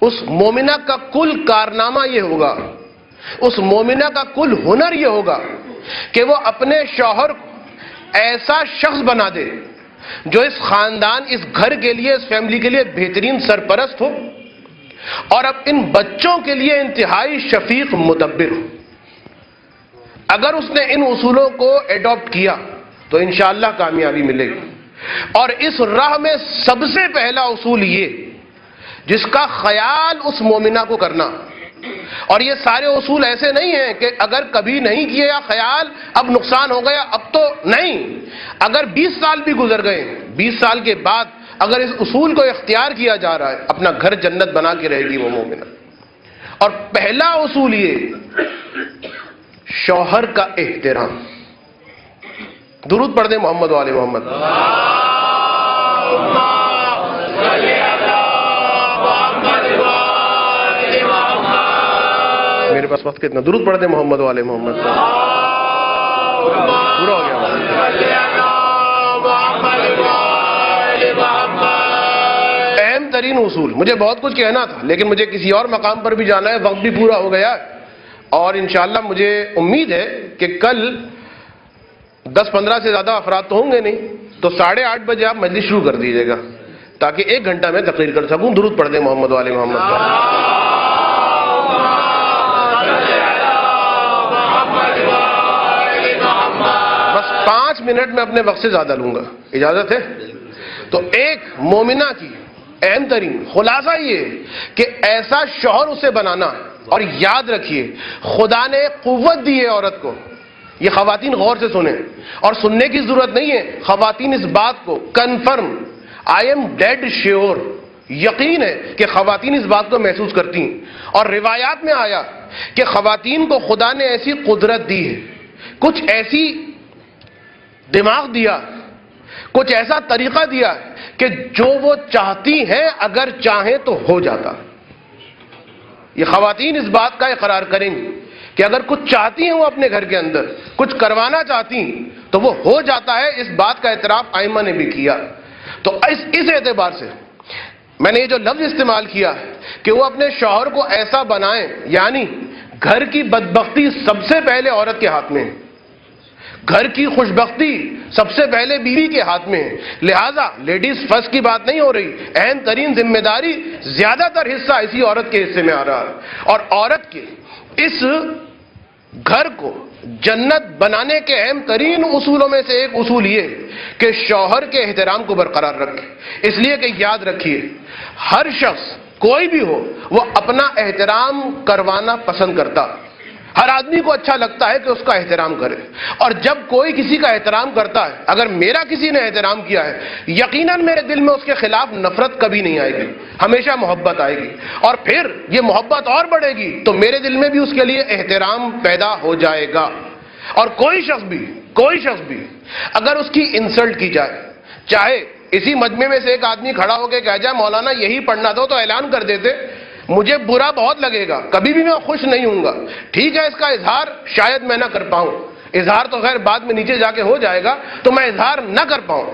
[SPEAKER 1] اس مومنہ کا کل کارنامہ یہ ہوگا، اس مومنہ کا کل ہنر یہ ہوگا کہ وہ اپنے شوہر کو ایسا شخص بنا دے جو اس خاندان، اس گھر کے لیے، اس فیملی کے لیے بہترین سرپرست ہو، اور اب ان بچوں کے لیے انتہائی شفیق مدبر ہو. اگر اس نے ان اصولوں کو ایڈاپٹ کیا تو انشاءاللہ کامیابی ملے گی. اور اس راہ میں سب سے پہلا اصول یہ، جس کا خیال اس مومنہ کو کرنا، اور یہ سارے اصول ایسے نہیں ہیں کہ اگر کبھی نہیں کیے یا خیال اب نقصان ہو گیا اب تو نہیں. اگر 20 سال بھی گزر گئے، 20 سال کے بعد اگر اس اصول کو اختیار کیا جا رہا ہے، اپنا گھر جنت بنا کے رہے گی وہ مومنہ. اور پہلا اصول یہ، شوہر کا احترام. درود پڑھ دیں محمد والے محمد. میرے پاس وقت کتنا؟ درود پڑھ دیں محمد والے محمد. پورا ہو گیا. اہم ترین اصول، مجھے بہت کچھ کہنا تھا لیکن مجھے کسی اور مقام پر بھی جانا ہے، وقت بھی پورا ہو گیا، اور انشاءاللہ مجھے امید ہے کہ کل 10-15 سے زیادہ افراد تو ہوں گے نہیں، تو 8:30 بجے آپ مجلس شروع کر دیجیے گا تاکہ 1 گھنٹہ میں تقریر کر سکوں. درود پڑھ دیں محمد والے محمد. بس 5 منٹ میں اپنے وقت سے زیادہ لوں گا، اجازت ہے؟ تو ایک مومنہ کی اہم ترین خلاصہ یہ کہ ایسا شوہر اسے بنانا. اور یاد رکھیے، خدا نے قوت دی ہے عورت کو. یہ خواتین غور سے سنیں، اور سننے کی ضرورت نہیں ہے. خواتین اس بات کو confirm, I am dead sure, یقین ہے کہ خواتین اس بات کو محسوس کرتی ہیں. اور روایات میں آیا کہ خواتین کو خدا نے ایسی قدرت دی ہے، کچھ ایسی دماغ دیا، کچھ ایسا طریقہ دیا کہ جو وہ چاہتی ہیں اگر چاہیں تو ہو جاتا. یہ خواتین اس بات کا اقرار کریں گی کہ اگر کچھ چاہتی ہیں وہ اپنے گھر کے اندر، کچھ کروانا چاہتی ہیں تو وہ ہو جاتا ہے. اس بات کا اعتراف ائمہ نے بھی کیا. تو اس اعتبار سے میں نے یہ جو لفظ استعمال کیا کہ وہ اپنے شوہر کو ایسا بنائیں، یعنی گھر کی بدبختی سب سے پہلے عورت کے ہاتھ میں ہے، گھر کی خوشبختی سب سے پہلے بیوی کے ہاتھ میں ہے. لہذا لیڈیز فرسٹ کی بات نہیں ہو رہی، اہم ترین ذمہ داری، زیادہ تر حصہ اسی عورت کے حصے میں آ رہا ہے. اور عورت کے اس گھر کو جنت بنانے کے اہم ترین اصولوں میں سے ایک اصول یہ کہ شوہر کے احترام کو برقرار رکھے. اس لیے کہ یاد رکھیے، ہر شخص کوئی بھی ہو وہ اپنا احترام کروانا پسند کرتا. ہر آدمی کو اچھا لگتا ہے کہ اس کا احترام کرے. اور جب کوئی کسی کا احترام کرتا ہے، اگر میرا کسی نے احترام کیا ہے، یقیناً میرے دل میں اس کے خلاف نفرت کبھی نہیں آئے گی، ہمیشہ محبت آئے گی. اور پھر یہ محبت اور بڑھے گی تو میرے دل میں بھی اس کے لیے احترام پیدا ہو جائے گا. اور کوئی شخص بھی اگر اس کی انسلٹ کی جائے، چاہے اسی مجمع میں سے ایک آدمی کھڑا ہو کے کہہ جائے مولانا یہی پڑھنا تھا، تو اعلان کر دیتے، مجھے برا بہت لگے گا، کبھی بھی میں خوش نہیں ہوں گا. ٹھیک ہے، اس کا اظہار شاید میں نہ کر پاؤں، اظہار تو خیر بعد میں نیچے جا کے ہو جائے گا، تو میں اظہار نہ کر پاؤں.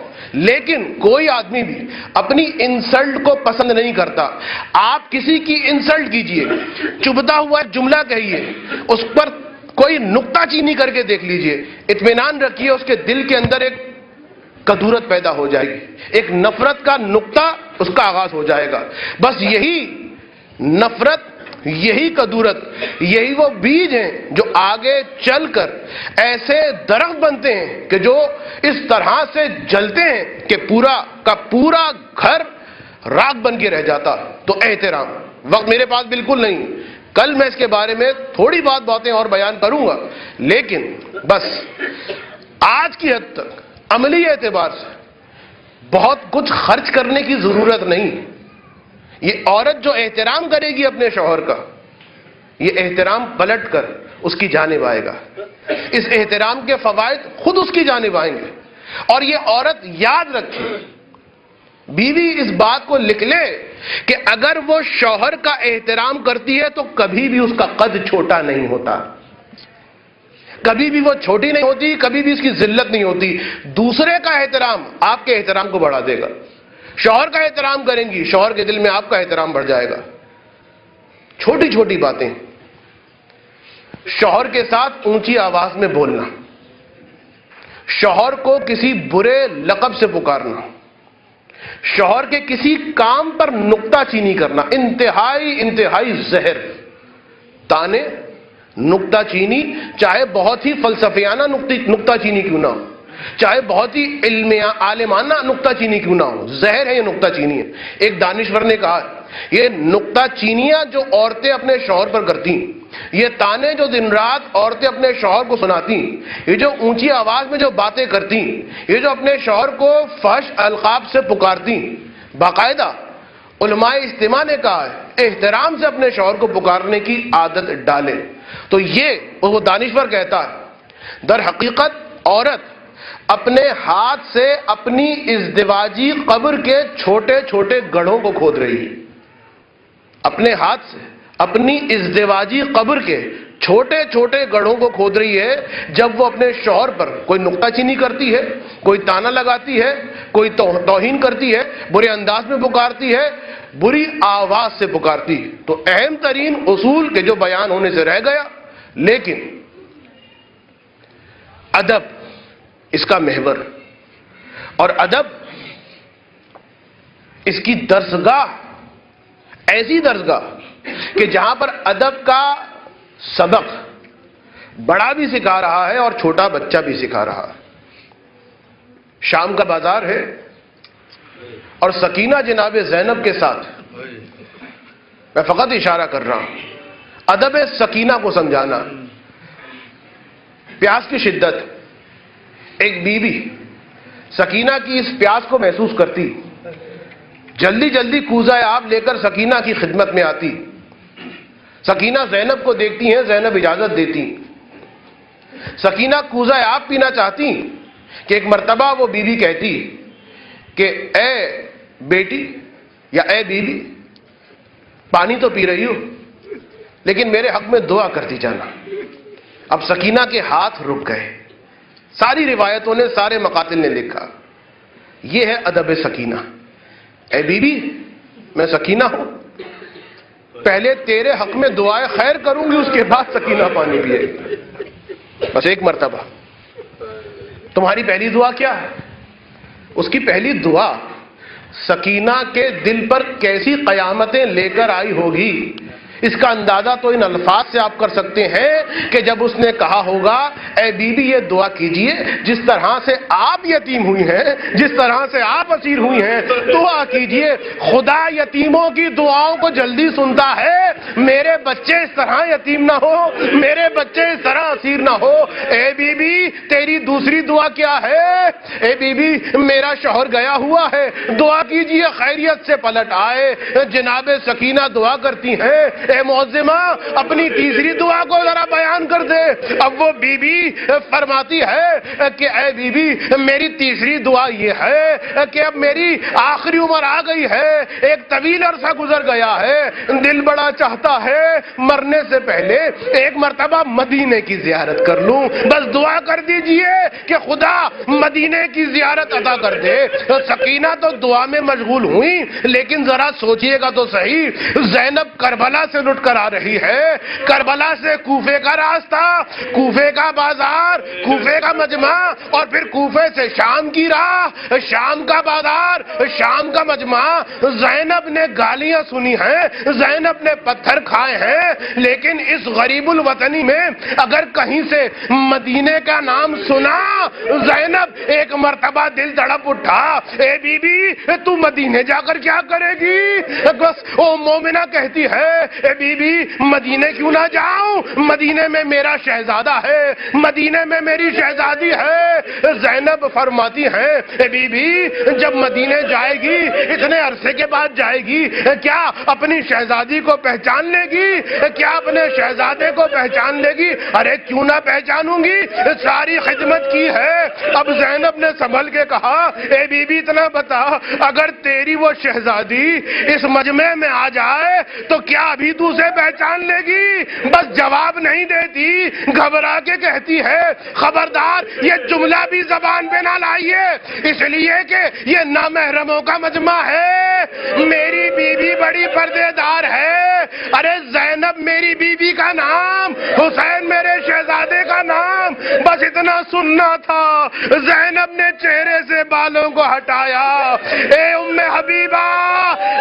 [SPEAKER 1] لیکن کوئی آدمی بھی اپنی انسلٹ کو پسند نہیں کرتا. آپ کسی کی انسلٹ کیجئے، چبھتا ہوا جملہ کہیے، اس پر کوئی نکتہ چینی کر کے دیکھ لیجئے، اطمینان رکھیے اس کے دل کے اندر ایک کدورت پیدا ہو جائے گی، ایک نفرت کا نکتہ اس کا آغاز ہو جائے گا. بس یہی نفرت، یہی کدورت، یہی وہ بیج ہیں جو آگے چل کر ایسے درخت بنتے ہیں کہ جو اس طرح سے جلتے ہیں کہ پورا کا پورا گھر راکھ بن کے رہ جاتا. تو احترام. وقت میرے پاس بالکل نہیں، کل میں اس کے بارے میں تھوڑی باتیں اور بیان کروں گا، لیکن بس آج کی حد تک عملی اعتبار سے بہت کچھ خرچ کرنے کی ضرورت نہیں۔ یہ عورت جو احترام کرے گی اپنے شوہر کا، یہ احترام پلٹ کر اس کی جانب آئے گا، اس احترام کے فوائد خود اس کی جانب آئیں گے۔ اور یہ عورت یاد رکھے، بیوی اس بات کو لکھ لے کہ اگر وہ شوہر کا احترام کرتی ہے تو کبھی بھی اس کا قد چھوٹا نہیں ہوتا، کبھی بھی وہ چھوٹی نہیں ہوتی، کبھی بھی اس کی ذلت نہیں ہوتی۔ دوسرے کا احترام آپ کے احترام کو بڑھا دے گا۔ شوہر کا احترام کریں گی، شوہر کے دل میں آپ کا احترام بڑھ جائے گا۔ چھوٹی چھوٹی باتیں، شوہر کے ساتھ اونچی آواز میں بولنا، شوہر کو کسی برے لقب سے پکارنا، شوہر کے کسی کام پر نکتہ چینی کرنا، انتہائی زہر تانے، نکتہ چینی، چاہے بہت ہی فلسفیانہ نکتہ چینی کیوں نہ ہو، چاہے بہت ہی عالمانہ نکتہ چینی کیوں نہ ہو، زہر ہے یہ نکتہ چینی ہے۔ ایک دانشور نے کہا یہ نکتہ چینیاں جو عورتیں اپنے شوہر پر کرتی، یہ تانے جو دن رات عورتیں اپنے شوہر کو سناتی، یہ جو اونچی آواز میں جو باتیں کرتی، یہ جو اپنے شوہر کو فحش القاب سے پکارتی، باقاعدہ علماء اجتماع نے کہا ہے احترام سے اپنے شوہر کو پکارنے کی عادت ڈالے۔ تو یہ وہ دانشور کہتا ہے در حقیقت عورت اپنے ہاتھ سے اپنی ازدواجی قبر کے چھوٹے چھوٹے گڑھوں کو کھود رہی ہے، اپنے ہاتھ سے اپنی ازدواجی قبر کے چھوٹے چھوٹے گڑھوں کو کھود رہی ہے جب وہ اپنے شوہر پر کوئی نکتہ چینی کرتی ہے، کوئی تانا لگاتی ہے، کوئی توہین کرتی ہے، برے انداز میں پکارتی ہے، بری آواز سے پکارتی ہے۔ تو اہم ترین اصول کے جو بیان ہونے سے رہ گیا، لیکن ادب اس کا محور، اور ادب اس کی درسگاہ، ایسی درسگاہ کہ جہاں پر ادب کا سبق بڑا بھی سکھا رہا ہے اور چھوٹا بچہ بھی سکھا رہا ہے۔ شام کا بازار ہے اور سکینہ جناب زینب کے ساتھ، میں فقط اشارہ کر رہا ہوں، ادب سکینہ کو سمجھانا، پیاس کی شدت، ایک بیوی سکینہ کی اس پیاس کو محسوس کرتی، جلدی جلدی کوزہ آب لے کر سکینہ کی خدمت میں آتی، سکینہ زینب کو دیکھتی ہیں، زینب اجازت دیتی، سکینہ کوزہ آب پینا چاہتی کہ ایک مرتبہ وہ بیوی کہتی کہ اے بیٹی یا اے بیوی پانی تو پی رہی ہو لیکن میرے حق میں دعا کرتی جانا۔ اب سکینہ کے ہاتھ رک گئے، ساری روایتوں نے، سارے مقاتل نے لکھا یہ ہے ادب سکینہ۔ اے بیوی میں سکینہ ہوں، پہلے تیرے حق میں دعائے خیر کروں گی، اس کے بعد سکینہ پانی پیے گی۔ بس ایک مرتبہ تمہاری پہلی دعا کیا ہے؟ اس کی پہلی دعا سکینہ کے دل پر کیسی قیامتیں لے کر آئی ہوگی، اس کا اندازہ تو ان الفاظ سے آپ کر سکتے ہیں کہ جب اس نے کہا ہوگا اے بیوی یہ دعا کیجئے، جس طرح سے آپ یتیم ہوئی ہیں، جس طرح سے آپ اسیر ہوئی ہیں، دعا کیجئے خدا یتیموں کی دعاؤں کو جلدی سنتا ہے، میرے بچے اس طرح یتیم نہ ہو، میرے بچے اس طرح اسیر نہ ہو۔ اے بیوی تیری دوسری دعا کیا ہے؟ اے بیوی میرا شوہر گیا ہوا ہے، دعا کیجئے خیریت سے پلٹ آئے۔ جناب سکینہ دعا کرتی ہیں، اے معظمہ اپنی تیسری دعا کو ذرا بیان کر دے۔ اب وہ بی بی فرماتی ہے کہ اے بی بی میری تیسری دعا یہ ہے کہ اب میری آخری عمر آ گئی ہے، ایک طویل عرصہ گزر گیا ہے، دل بڑا چاہتا ہے مرنے سے پہلے ایک مرتبہ مدینے کی زیارت کر لوں، بس دعا کر دیجئے کہ خدا مدینے کی زیارت عطا کر دے۔ سکینہ تو دعا میں مشغول ہوئی، لیکن ذرا سوچئے گا تو صحیح، زینب کربلا سے لٹ کر آ رہی ہے، کربلا سے کوفہ کوفے کا راستہ، کوفے کا بازار، کوفے کا مجمع، اور پھر کوفے سے شام کی راہ، شام کا بازار، شام کا مجمع۔ زینب نے گالیاں سنی ہیں، زینب نے پتھر کھائے ہیں، لیکن اس غریب الوطنی میں اگر کہیں سے مدینے کا نام سنا، زینب ایک مرتبہ دل دڑپ اٹھا، اے بی بی تو مدینے جا کر کیا کرے گی؟ بس او مومنہ کہتی ہے، اے بی بی مدینے کیوں نہ جاؤں، مدینے میں میرا شہزادہ ہے، مدینے میں میری شہزادی ہے۔ زینب فرماتی ہیں، اے بی بی جب مدینے جائے گی، اتنے عرصے کے بعد جائے گی، کیا اپنی شہزادی کو پہچان لے گی؟ کیا اپنے شہزادے کو پہچان لے گی؟ ارے کیوں نہ پہچانوں گی، ساری خدمت کی ہے۔ اب زینب نے سنبھل کے کہا، اے بی بی اتنا بتا، اگر تیری وہ شہزادی اس مجمع میں آ جائے تو کیا ابھی تو اسے پہچان لے گی؟ بس جواب نہیں دیتی، گھبرا کے کہتی ہے، خبردار یہ جملہ بھی زبان پہ نہ لائیے، اس لیے کہ یہ نامحرموں کا مجمع ہے، میری بیوی بڑی پردے دار ہے۔ ارے زینب میری بیوی کا نام، حسین میرے شہزادے کا نام، بس اتنا سننا تھا۔ زینب نے چہرے سے بالوں کو ہٹایا، اے ام حبیبہ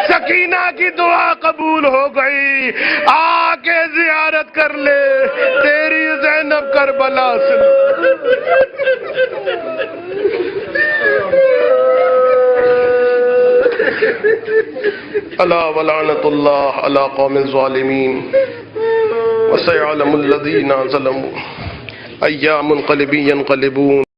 [SPEAKER 1] سکینہ کی دعا قبول ہو گئی، آ کے زیارت کر لے تیری زینب کربلا سے۔ الا ولعنت اللہ علی قوم الظالمین وسيعلم الذين ظلموا أيام منقلبين ينقلبون